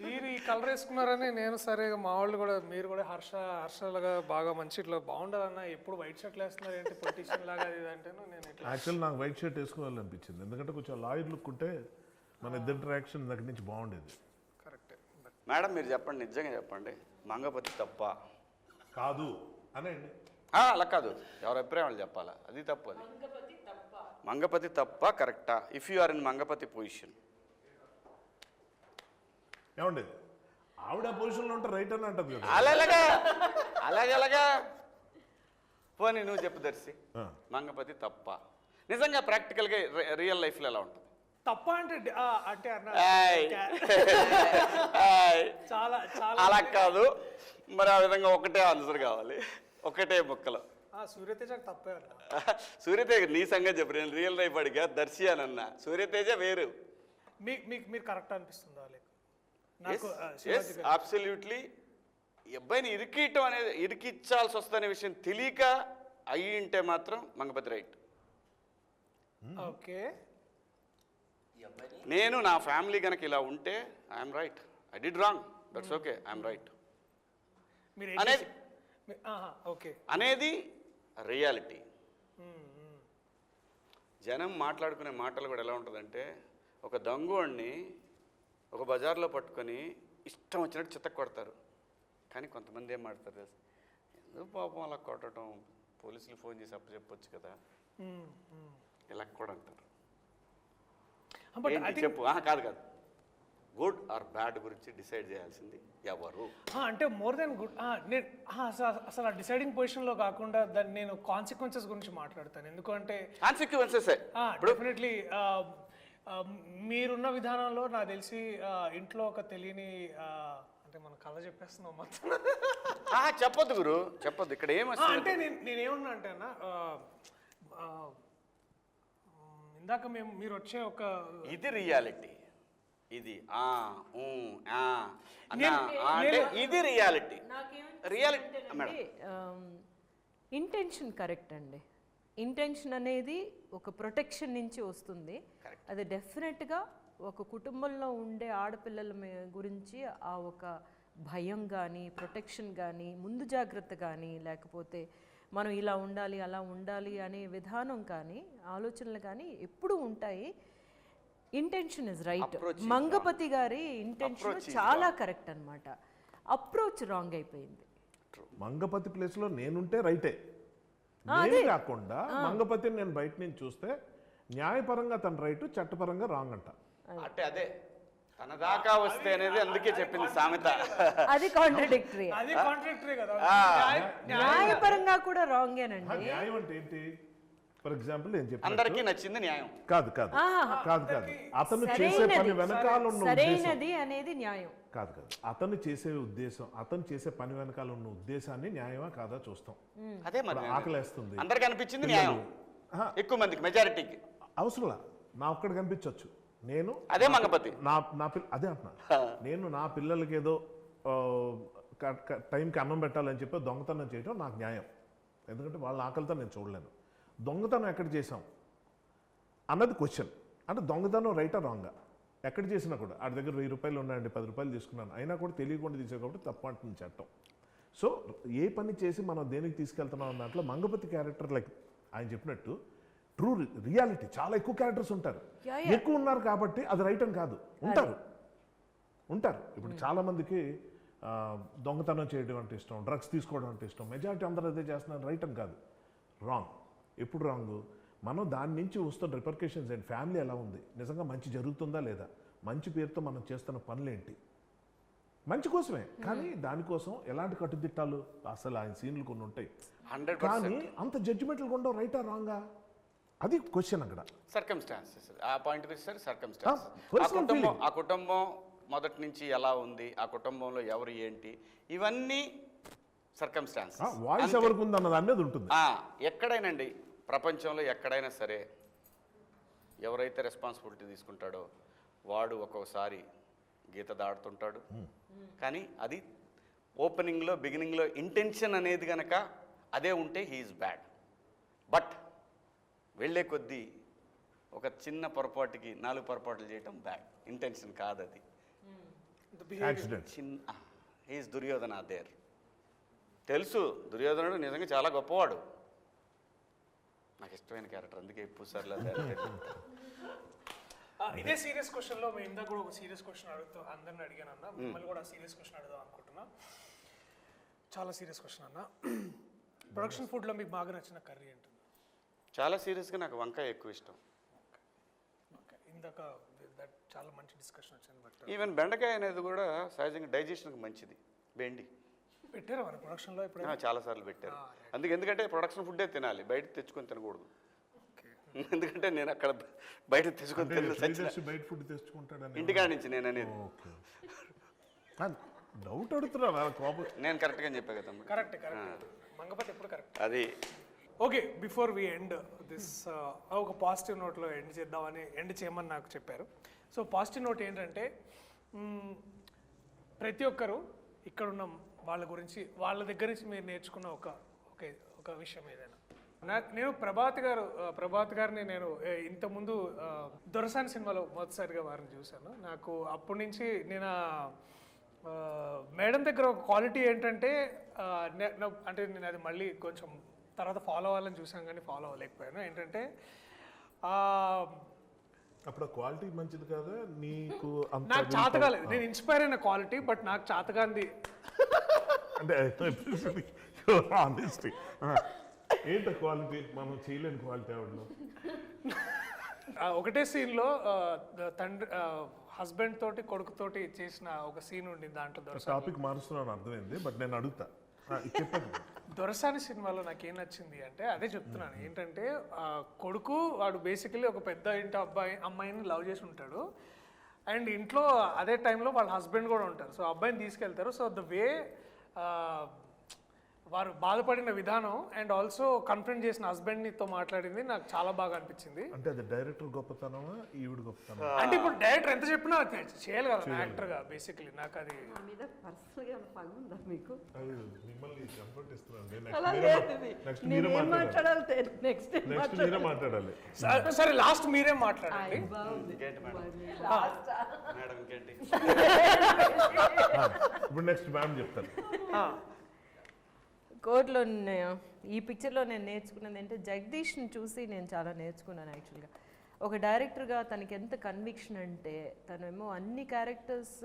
మీరు ఈ కలర్ వేసుకున్నారని నేను సరే మా వాళ్ళు కూడా మీరు కూడా హర్షలాగా బాగా మంచి ఇట్లా బాగుండదన్న ఎప్పుడు వైట్ షర్ట్లు వేస్తున్నారు ఏంటి పొలిటీషియన్ లాగా అది ఇది అంటేను నేను ఇట్లా యాక్చువల్ నాకు వైట్ షర్ట్ వేసుకోవాలనిపించింది, ఎందుకంటే కొంచెం లాయర్ లుక్ ఉంటే మన ఇద్దరు ఇంటరాక్షన్ దగ్గర నుంచి బాగుండేది. కరెక్టే. మేడం మీరు చెప్పండి, నిజంగా చెప్పండి, మంగపతి తప్ప? కాదు అనండి. అలా కాదు, ఎవరి అభిప్రాయం వాళ్ళు చెప్పాలా, అది తప్పు. అది మంగపతి తప్ప కరెక్టా? If you are in Mangapathi position. ఏమండి ఆవిడ పొజిషన్లో ఉంటే రైట్ అని అంటది కదా. అలాగలాగా పోనీ నువ్వు చెప్పు దర్శి, మంగపతి తప్ప నిజంగా ప్రాక్టికల్గా రియల్ లైఫ్లో ఎలా ఉంటుంది? తప్ప అంటే అంటే అన్న ఏయ్. ఏయ్. చాలా చాలా అలా కాదు మరి, ఆ విధంగా ఒకటే ఆన్సర్ కావాలి, ఒకటే ముక్కలో. సూర్యతేజకు తప్పే అన్న. సూర్యతేజ నీ సంగతి చెప్పు, నేను రియల్ లైఫ్ అడిగా దర్శి అని అన్నా, సూర్యతేజ వేరు. మీరు కరెక్ట్ అనిపిస్తుందా లేక నాకు ఎస్ అబ్సల్యూట్లీ. ఈ అబ్బాయిని ఇరికియటం అనేది, ఇరికిచ్చాల్సి వస్తుందనే విషయం తెలియక అయ్యి ఉంటే మాత్రం మంగపతి రైట్. ఓకే. నేను నా ఫ్యామిలీ కనుక ఇలా ఉంటే I'm right, I did wrong, that's okay, I'm right మీరు అనేది ఓకే అనేది రియాలిటీ. జనం మాట్లాడుకునే మాటలు కూడా ఎలా ఉంటుందంటే, ఒక దొంగోడిని ఒక బజార్లో పట్టుకొని ఇష్టం వచ్చినట్టు చిత్త కొడతారు, కానీ కొంతమంది ఏం మాడతారు తెలుసు, ఎందుకు పాపం అలా కొట్టడం, పోలీసులు ఫోన్ చేసి అప్పచెప్పొచ్చు కదా, ఇలా కూడా అంటారు. ఏంటి చెప్పు. కాదు కాదు, గుడ్ ఆర్ బ్యాడ్ గురించి డిసైడ్ చేయాల్సింది ఎవరు? అంటే మోర్ దెన్ గుడ్ నేను అసలు ఆ డిసైడింగ్ పొజిషన్లో కాకుండా దాన్ని నేను కాన్సిక్వెన్సెస్ గురించి మాట్లాడతాను. ఎందుకంటే కాన్సిక్వెన్సెస్ డెఫినెట్లీ మీరున్న విధానంలో నాకు తెలిసి ఇంట్లో ఒక తెలియని అంటే మన కథ చెప్పేస్తున్నాం మొత్తం. చెప్పొద్దు గురు, చెప్పొద్దు. ఇక్కడ అంటే నేనేమన్నా అంటే అన్న ఇందాక మీరు వచ్చే ఒక ఇది రియాలిటీ, ఇది అంటే ఇది రియాలిటీ. రియాలిటీ ఇంటెన్షన్ కరెక్ట్ అండి. ఇంటెన్షన్ అనేది ఒక ప్రొటెక్షన్ నుంచి వస్తుంది. అది డెఫినెట్గా ఒక కుటుంబంలో ఉండే ఆడపిల్లల గురించి ఆ ఒక భయం కానీ, ప్రొటెక్షన్ కానీ, ముందు జాగ్రత్త కానీ, లేకపోతే మనం ఇలా ఉండాలి అలా ఉండాలి అనే విధానం కానీ, ఆలోచనలు కానీ ఎప్పుడూ ఉంటాయి. Intention is right. మంగపతి గారి ఇంటెన్షన్ చాలా కరెక్ట్ అన్నమాట. అప్రోచ్ రాంగ్ అయిపోయింది. మంగపతి ప్లేస్లో నేనుంటే రైటే, నేను కాకుండా మంగపతిని నేను బయట నుంచి చూస్తే న్యాయపరంగా తన రైట్, చట్టపరంగా రాంగ్ అంట. అంటే అదే తన దాకా వస్తే అనేది అందుకే చెప్పింది సామెత. అది కాంట్రడిక్టరీ. అది కాంట్రాక్టరీ కదా. న్యాయపరంగా కూడా రాంగేనండి. న్యాయం అంటే ఏంటి? ఫర్ ఎగ్జాంపుల్ నేను చెప్పాను, అందరికీ నచ్చింది న్యాయం కాదు కాదు కాదు కాదు అతను చేసే పని వెనకాల ఉన్న సరైనది అనేది న్యాయం కాదు కాదు. అతను చేసే ఉద్దేశం, అతను చేసే పని వెనకాల ఉన్న ఉద్దేశాన్ని న్యాయమా కాదా చూస్తాం. అదే మరి ఆకలేస్తుంది, అందరికి అనిపించింది న్యాయం, ఎక్కువ మందికి మెజారిటీకి అవసరంలా నా ఒక్కడికి కనిపించవచ్చు. నేను అదే మంగపతి అదే అంటున్నా, నేను నా పిల్లలకి ఏదో టైంకి అన్నం పెట్టాలని చెప్పి దొంగతనం చేయడం నాకు న్యాయం, ఎందుకంటే వాళ్ళ ఆకలితో నేను చూడలేను. దొంగతనం ఎక్కడ చేసాం అన్నది క్వశ్చన్. అంటే దొంగతనం రైటా రాంగా ఎక్కడ చేసినా కూడా ఆడి దగ్గర 1000 రూపాయలు ఉన్నాయండి, 10 రూపాయలు తీసుకున్నాను, అయినా కూడా తెలియకుండా తీసే కాబట్టి తప్పు అంటుంది చట్టం. సో ఏ పని చేసి మనం దేనికి తీసుకెళ్తున్నాం అన్న దాంట్లో మంగపతి క్యారెక్టర్ లైక్ ఆయన చెప్పినట్టు ట్రూ రియాలిటీ చాలా ఎక్కువ క్యారెక్టర్స్ ఉంటారు, ఎక్కువ ఉన్నారు కాబట్టి అది రైట్ అని కాదు, ఉంటారు. ఇప్పుడు చాలామందికి దొంగతనం చేయడం అంటే ఇష్టం, డ్రగ్స్ తీసుకోవడం అంటే ఇష్టం, మెజారిటీ అందరూ అదే చేస్తున్నారు, రైట్ అని కాదు, రాంగ్. ఎప్పుడు రాంగ్? మనం దాని నుంచి వస్తున్న రిపర్కేషన్స్ ఏంటి, ఫ్యామిలీ ఎలా ఉంది, నిజంగా మంచి జరుగుతుందా లేదా, మంచి పేరుతో మనం చేస్తున్న పనులేంటి, మంచి కోసమే కానీ దానికోసం ఎలాంటి కట్టుదిట్టాలు, అసలు ఆయన సీన్లు కొన్ని ఉంటాయి కానీ అంత జడ్జిమెంట్లు ఉండవు, రైటా రాంగా, అది క్వశ్చన్ అక్కడ. సర్కమ్స్టాన్సెస్ ఆ పాయింట్కి వచ్చేసరికి సర్కమ్స్టాన్సెస్, ఆ కుటుంబం మొదటి నుంచి ఎలా ఉంది, ఆ కుటుంబంలో ఎవరు ఏంటి, ఇవన్నీ సర్కమ్స్టాన్సెస్. వాయిస్ ఎవరికి ఉంది అన్నది అనేది ఉంటుంది. ఎక్కడైనండి ప్రపంచంలో ఎక్కడైనా సరే ఎవరైతే రెస్పాన్సిబిలిటీ తీసుకుంటాడో వాడు ఒక్కొక్కసారి గీత దాడుతుంటాడు, కానీ అది ఓపెనింగ్లో బిగినింగ్లో ఇంటెన్షన్ అనేది కనుక అదే ఉంటే హీఈస్ బ్యాడ్. బట్ వెళ్ళే కొద్దీ ఒక చిన్న పొరపాటుకి 4 పొరపాట్లు చేయటం బ్యాడ్, ఇంటెన్షన్ కాదు అది. యాక్సిడెంట్. చిన్న హీస్ దుర్యోధన దేర్. తెలుసు దుర్యోధనుడు నిజంగా చాలా గొప్పవాడు, నాకు ఇష్టమైన క్యారెక్టర్, అందుకే ఇప్పుడు సార్లు ఇదే సీరియస్ క్వశ్చన్ లో మేము ఇందాక కూడా ఒక సీరియస్ క్వశ్చన్ అడుగుతూ అందరిని అడిగాను అన్న, మిమ్మల్ని కూడా సీరియస్ క్వశ్చన్ అడుగుదాం అనుకుంటున్నా. చాలా సీరియస్ క్వశ్చన్ అన్న. ప్రొడక్షన్ ఫుడ్ లో మీకు బాగా నచ్చిన కర్రీ ఏంటి? చాలా సీరియస్గా నాకు వంకాయ ఎక్కువ ఇష్టం. ఓకే, ఇందాక చాలా మంచి డిస్కషన్ వచ్చింది. బట్ ఈవెన్ బెండకాయ అనేది కూడా సహజంగా డైజెషన్కి మంచిది. బెండి పెట్టారు మన ప్రొడక్షన్లో ఇప్పుడు? చాలాసార్లు పెట్టారు. ఎందుకంటే ప్రొడక్షన్ ఫుడ్డే తినాలి, బయట తెచ్చుకొని తినకూడదు. ఎందుకంటే నేను అక్కడ బయట తెచ్చుకొని తిన్న బయట ఫుడ్ తెచ్చుకుంటాడని ఇంటికాడ నుంచి నేను అనేది. డౌట్ అడుగుతున్నా కోపం. నేను కరెక్ట్గా చెప్పా కదా. కరెక్ట్ కరెక్ట్, మంగపతి ఎప్పుడు కరెక్ట్. అది okay, before we end this ఒక పాజిటివ్ నోట్లో ఎండ్ చేయమని నాకు చెప్పారు. సో పాజిటివ్ నోట్ ఏంటంటే ప్రతి ఒక్కరు ఇక్కడున్న వాళ్ళ గురించి, వాళ్ళ దగ్గర నుంచి మీరు నేర్చుకున్న ఒక విషయం ఏదైనా. నేను ప్రభాత్ గారిని నేను ఇంతకుముందు దొరసాని సినిమాలో మొదటిసారిగా వారిని చూశాను. నాకు అప్పటి నుంచి నేను మేడం దగ్గర ఒక క్వాలిటీ ఏంటంటే అంటే నేను అది మళ్ళీ కొంచెం తర్వాత ఫాలో అవ్వాలని చూసాను కానీ ఫాలో అవ్వలేకపోయాను. ఏంటంటే అప్పుడు క్వాలిటీ మంచిది కదా నీకు? నాకు చేతగాలేదు, నేను ఇన్స్పైర్ అయిన క్వాలిటీ, బట్ నాకు చేతగాంది అంటే ఏంట క్వాలిటీ? మనం చేయలేని క్వాలిటీ ఆవిడలో. ఒకటే సీన్లో తండ్రి హస్బెండ్ తోటి కొడుకుతోటి చేసిన ఒక సీన్ ఉండింది దాంట్లో. టాపిక్ మారుస్తున్నాను అర్థమైంది, బట్ నేను అడుగుతా. దొరసాని సినిమాలో నాకు ఏం నచ్చింది అంటే అదే చెప్తున్నాను. ఏంటంటే కొడుకు వాడు బేసికలీ ఒక పెద్ద ఇంటి అమ్మాయిని లవ్ చేసి ఉంటాడు, అండ్ ఇంట్లో అదే టైంలో వాళ్ళ హస్బెండ్ కూడా ఉంటారు. సో అబ్బాయిని తీసుకెళ్తారు. సో ద వే వారు బాధపడిన విధానం అండ్ ఆల్సో కన్ఫ్రంట్ చేసిన హస్బెండ్తో మాట్లాడింది నాకు చాలా బాగా అనిపించింది. అంటే అది డైరెక్టర్ గొప్పతనమా ఈవిడ గొప్పతనం? అంటే ఇప్పుడు డైరెక్టర్ ఎంత చెప్పినా చేయాలి కదా యాక్టర్గా. బేసికలీ నాకు అది మీద పర్సనల్గా పగుందా మీకు? మిమ్మల్ని కంఫర్ట్ ఇస్తున్నాను. అలా లేదు, నేను ఏం మాట్లాడాలి నెక్స్ట్ మీరే మాట్లాడాలి. సరే లాస్ట్ మీరే మాట్లాడండి. మేడం ఇంకేంటి? ఇప్పుడు నెక్స్ట్ మ్యామ్ చెప్తారు. కోర్టులో ఈ పిక్చర్లో నేను నేర్చుకున్నది ఏంటంటే జగదీష్ని చూసి నేను చాలా నేర్చుకున్నాను. యాక్చువల్గా ఒక డైరెక్టర్గా తనకి ఎంత కన్విక్షన్ అంటే తనేమో అన్ని క్యారెక్టర్స్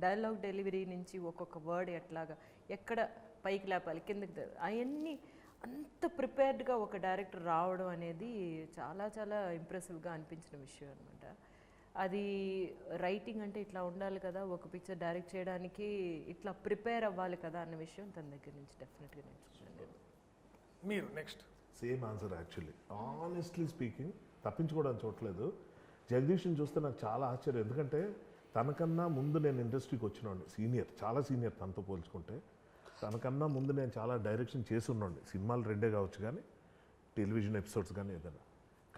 డైలాగ్ డెలివరీ నుంచి ఒక్కొక్క వర్డ్ ఎట్లాగా ఎక్కడ పైకి లేపాలి కిందకి అవన్నీ అంత ప్రిపేర్డ్గా ఒక డైరెక్టర్ రావడం అనేది చాలా చాలా ఇంప్రెసివ్గా అనిపించిన విషయం అనమాట. అది రైటింగ్ అంటే ఇట్లా ఉండాలి కదా, ఒక పిక్చర్ డైరెక్ట్ చేయడానికి ఇట్లా ప్రిపేర్ అవ్వాలి కదా అన్న విషయం తన దగ్గర నుంచి డెఫినెట్గా నేర్చుకున్నాను. మీరు next same answer actually. Honestly speaking, తప్పించుకోవడానికి చూడలేదు. జగదీష్ని చూస్తే నాకు చాలా ఆశ్చర్యం. ఎందుకంటే తనకన్నా ముందు నేను ఇండస్ట్రీకి వచ్చినోండి, సీనియర్, చాలా సీనియర్ తనతో పోల్చుకుంటే. తనకన్నా ముందు నేను చాలా డైరెక్షన్ చేసి ఉన్నాండి. సినిమాలు 2 కావచ్చు కానీ టెలివిజన్ ఎపిసోడ్స్ కానీ ఏదైనా.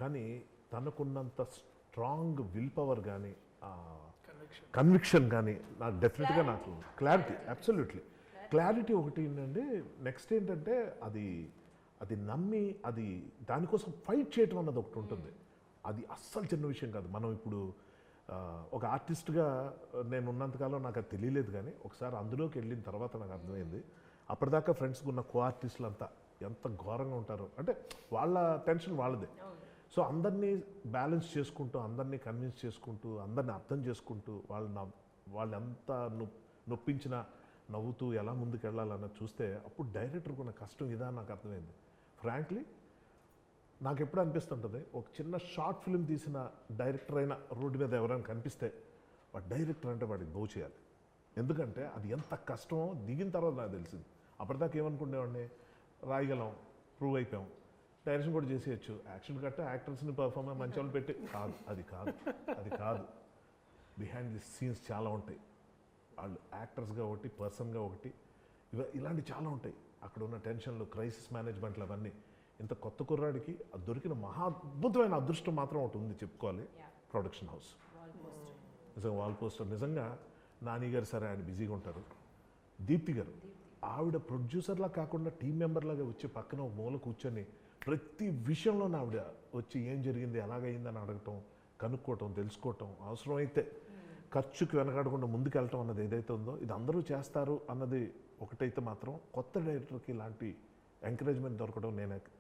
కానీ తనకున్నంత స్ట్రాంగ్ విల్ పవర్ కానీ కన్విక్షన్ కానీ నాకు డెఫినెట్గా నాకు క్లారిటీ, అబ్సల్యూట్లీ క్లారిటీ ఒకటి ఏంటంటే నెక్స్ట్ ఏంటంటే అది నమ్మి అది దానికోసం ఫైట్ చేయటం అన్నది ఒకటి ఉంటుంది. అది అస్సలు చిన్న విషయం కాదు. మనం ఇప్పుడు ఒక ఆర్టిస్ట్గా నేను ఉన్నంతకాలం నాకు అది తెలియలేదు, కానీ ఒకసారి అందులోకి వెళ్ళిన తర్వాత నాకు అర్థమైంది. అప్పటిదాకా ఫ్రెండ్స్కి ఉన్న కో ఆర్టిస్టులు అంతా ఎంత ఘోరంగా ఉంటారో. అంటే వాళ్ళ టెన్షన్ వాళ్ళదే. సో అందరినీ బ్యాలెన్స్ చేసుకుంటూ, అందరినీ కన్విన్స్ చేసుకుంటూ, అందరినీ అర్థం చేసుకుంటూ వాళ్ళు ఎంత నొప్పించినా నవ్వుతూ ఎలా ముందుకు వెళ్ళాలన్నది చూస్తే అప్పుడు డైరెక్టర్కి ఉన్న కష్టం ఇదా నాకు అర్థమైంది. ఫ్రాంక్లీ నాకు ఎప్పుడు అనిపిస్తుంటుంది, ఒక చిన్న షార్ట్ ఫిల్మ్ తీసిన డైరెక్టర్ అయినా రోడ్డు మీద ఎవరైనా కనిపిస్తే వాడు డైరెక్టర్ అంటే వాడికి దో చేయాలి. ఎందుకంటే అది ఎంత కష్టమో దిగిన తర్వాత నాకు తెలిసింది. అప్పటిదాకా ఏమనుకునేవాడిని, రాయగలం, ప్రూవ్ అయిపోయాం, డైరెక్షన్ కూడా చేసేయచ్చు, యాక్షన్ కట్ట యాక్టర్స్ని పర్ఫార్మెన్స్ మంచి వాళ్ళు పెట్టి కాదు. అది కాదు. బిహైండ్ ది సీన్స్ చాలా ఉంటాయి. వాళ్ళు యాక్టర్స్గా ఒకటి, పర్సన్గా ఒకటి, ఇలాంటి చాలా ఉంటాయి. అక్కడ ఉన్న టెన్షన్లు, క్రైసిస్ మేనేజ్మెంట్లు, అవన్నీ. ఇంత కొత్త కుర్రాడికి దొరికిన మహా అద్భుతమైన అదృష్టం మాత్రం ఒకటి ఉంది చెప్పుకోవాలి, ప్రొడక్షన్ హౌస్. నిజంగా వాల్ పోస్టర్. నిజంగా నాని గారు సరే ఆయన బిజీగా ఉంటారు, దీప్తి గారు ఆవిడ ప్రొడ్యూసర్లా కాకుండా టీం మెంబర్లాగా వచ్చి పక్కన ఒక మూల కూర్చొని ప్రతి విషయంలో ఆవిడ వచ్చి ఏం జరిగింది ఎలాగైందని అడగటం, కనుక్కోవటం, తెలుసుకోవటం, అవసరమైతే ఖర్చుకి వెనకాడకుండా ముందుకెళ్ళటం అన్నది ఏదైతే ఉందో ఇది అందరూ చేస్తారు అన్నది ఒకటైతే మాత్రం కొత్త డైరెక్టర్కి ఇలాంటి ఎంకరేజ్మెంట్ దొరకడం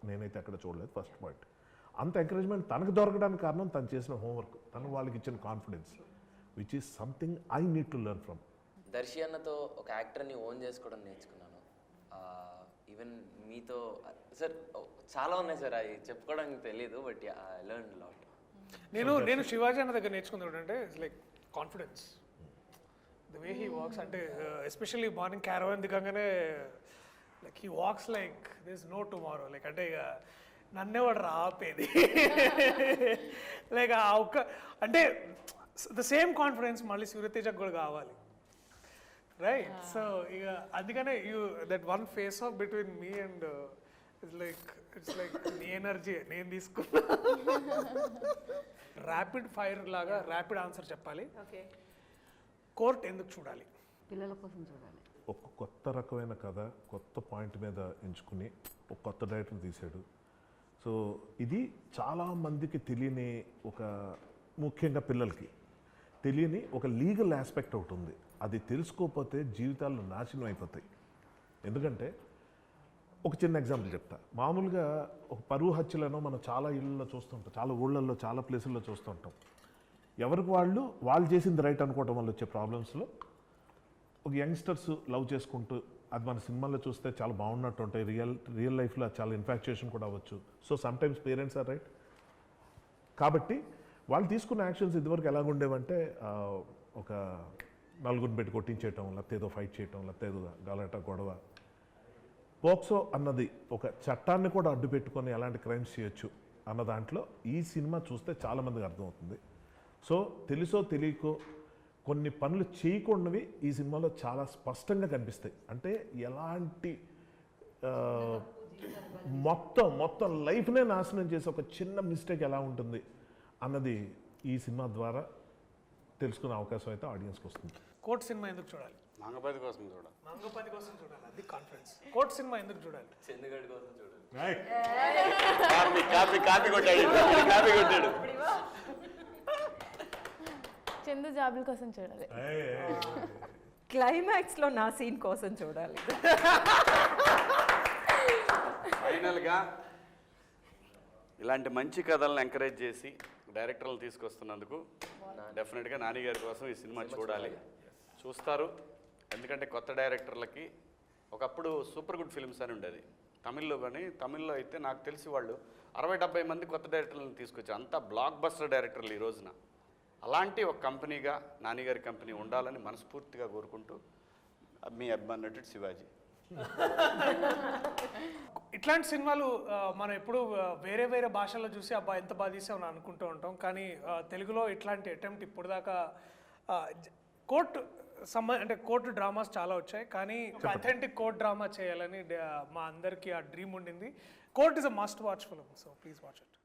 నేనైతే అక్కడ చూడలేదు. First point. అంత ఎంకరేజ్మెంట్ తనకు దొరకడానికి కారణం తను చేసిన హోంవర్క్, తను వాళ్ళకి ఇచ్చిన confidence, which is something I need to learn from. Darsi అన్నతో ఒక యాక్టర్ని ఓన్ చేసుకోవడం నేర్చుకున్నాను. ఈవెన్ మీతో సార్ చాలా ఉన్నాయి సార్, అవి చెప్పుకోవడానికి తెలియదు, బట్ ఐ లెర్న్ లాట్. నేను శివాజీ అన్న దగ్గర నేర్చుకుంది ఏంటంటే it's like confidence, the way he walks. అంటే ఎస్పెషల్లీ మార్నింగ్ క్యారవాన్ దిగంగానే like he walks like this no tomorrow. Like అంటే ఇక నన్నే వాడు రాపేది లైక్ ఆ ఒక్క అంటే ద సేమ్ కాన్ఫిడెన్స్ మళ్ళీ సూర్యతేజకు కూడా కావాలి, రైట్? సో ఇక అందుకనే that one face of between me and it's like నీ ఎనర్జీ నేను తీసుకున్నా. ర్యాపిడ్ ఫైర్ లాగా ర్యాపిడ్ ఆన్సర్ చెప్పాలి. కోర్ట్ ఎందుకు చూడాలి? పిల్లల కోసం చూడాలి. ఒక కొత్త రకమైన కథ, కొత్త పాయింట్ మీద ఎంచుకుని ఒక కొత్త డైరెక్టర్ తీశాడు. సో ఇది చాలామందికి తెలియని ఒక, ముఖ్యంగా పిల్లలకి తెలియని ఒక లీగల్ ఆస్పెక్ట్ ఒకటి ఉంది. అది తెలుసుకోకపోతే జీవితాలు నాశనం అయిపోతాయి. ఎందుకంటే ఒక చిన్న ఎగ్జాంపుల్ చెప్తా. మామూలుగా ఒక పరువు హత్యలను మనం చాలా ఇళ్ళల్లో చూస్తుంటాం, చాలా ఊళ్ళల్లో, చాలా ప్లేసుల్లో చూస్తుంటాం. ఎవరికి వాళ్ళు చేసింది రైట్ అనుకోవడం వల్ల వచ్చే ప్రాబ్లమ్స్లో ఒక యంగ్స్టర్స్ లవ్ చేసుకుంటూ, అది మన సినిమాల్లో చూస్తే చాలా బాగున్నట్టు ఉంటాయి, రియల్ లైఫ్లో చాలా ఇన్ఫాక్చుయేషన్ కూడా అవ్వచ్చు. So sometimes parents are right. కాబట్టి వాళ్ళు తీసుకున్న యాక్షన్స్ ఇదివరకు ఎలాగుండేవంటే ఒక నలుగురిని పెట్టి కొట్టించేయటం, లేకపోతే ఏదో ఫైట్ చేయటం, లేకపోతే ఏదో గలాట గొడవ. పోక్సో అన్నది ఒక చట్టాన్ని కూడా అడ్డు పెట్టుకొని ఎలాంటి క్రైమ్స్ చేయొచ్చు అన్న దాంట్లో ఈ సినిమా చూస్తే చాలామందికి అర్థమవుతుంది. సో తెలుసో తెలియకో కొన్ని పనులు చేయకుండావి ఈ సినిమాలో చాలా స్పష్టంగా కనిపిస్తాయి. అంటే ఎలాంటి మొత్తం లైఫ్నే నాశనం చేసే ఒక చిన్న మిస్టేక్ ఎలా ఉంటుంది అన్నది ఈ సినిమా ద్వారా తెలుసుకునే అవకాశం అయితే ఆడియన్స్కి వస్తుంది. కోర్ట్ సినిమా ఎందుకు చూడాలి? మంగపతి కోసం చూడాలి. మంగపతి కోసం చూడాలి, అది కాన్ఫిడెన్స్. కోర్ట్ సినిమా ఎందుకు చూడాలి? చందుగడి కోసం చూడాలి. కాపీ కొట్టాడు. చందు జాబుల కోసం చూడాలి. క్లైమాక్స్లో నా సీన్ కోసం చూడాలి. ఫైనల్గా ఇలాంటి మంచి కథలను ఎంకరేజ్ చేసి డైరెక్టర్లు తీసుకొస్తున్నందుకు డెఫినెట్గా నాని గారి కోసం ఈ సినిమా చూడాలి, చూస్తారు. ఎందుకంటే కొత్త డైరెక్టర్లకి ఒకప్పుడు సూపర్ గుడ్ ఫిల్మ్స్ అని ఉండేది తమిళ్లో, కానీ తమిళ్లో అయితే నాకు తెలిసి వాళ్ళు 60-70 మంది కొత్త డైరెక్టర్లను తీసుకొచ్చారు. అంతా బ్లాక్ బస్టర్ డైరెక్టర్లు ఈ రోజున. అలాంటి ఒక కంపెనీగా నానిగారి కంపెనీ ఉండాలని మనస్ఫూర్తిగా కోరుకుంటూ మీ అభిమాన నటుడు శివాజీ. ఇట్లాంటి సినిమాలు మనం ఎప్పుడు వేరే వేరే భాషల్లో చూసి అబ్బా ఎంత బాగా తీసామని అనుకుంటూ ఉంటాం. కానీ తెలుగులో ఇట్లాంటి అటెంప్ట్ ఇప్పుడు దాకా అంటే కోర్టు డ్రామాస్ చాలా వచ్చాయి, కానీ అథెంటిక్ కోర్ట్ డ్రామా చేయాలని మా అందరికీ ఆ డ్రీమ్ ఉండింది. Court is a must watch film, so please watch it.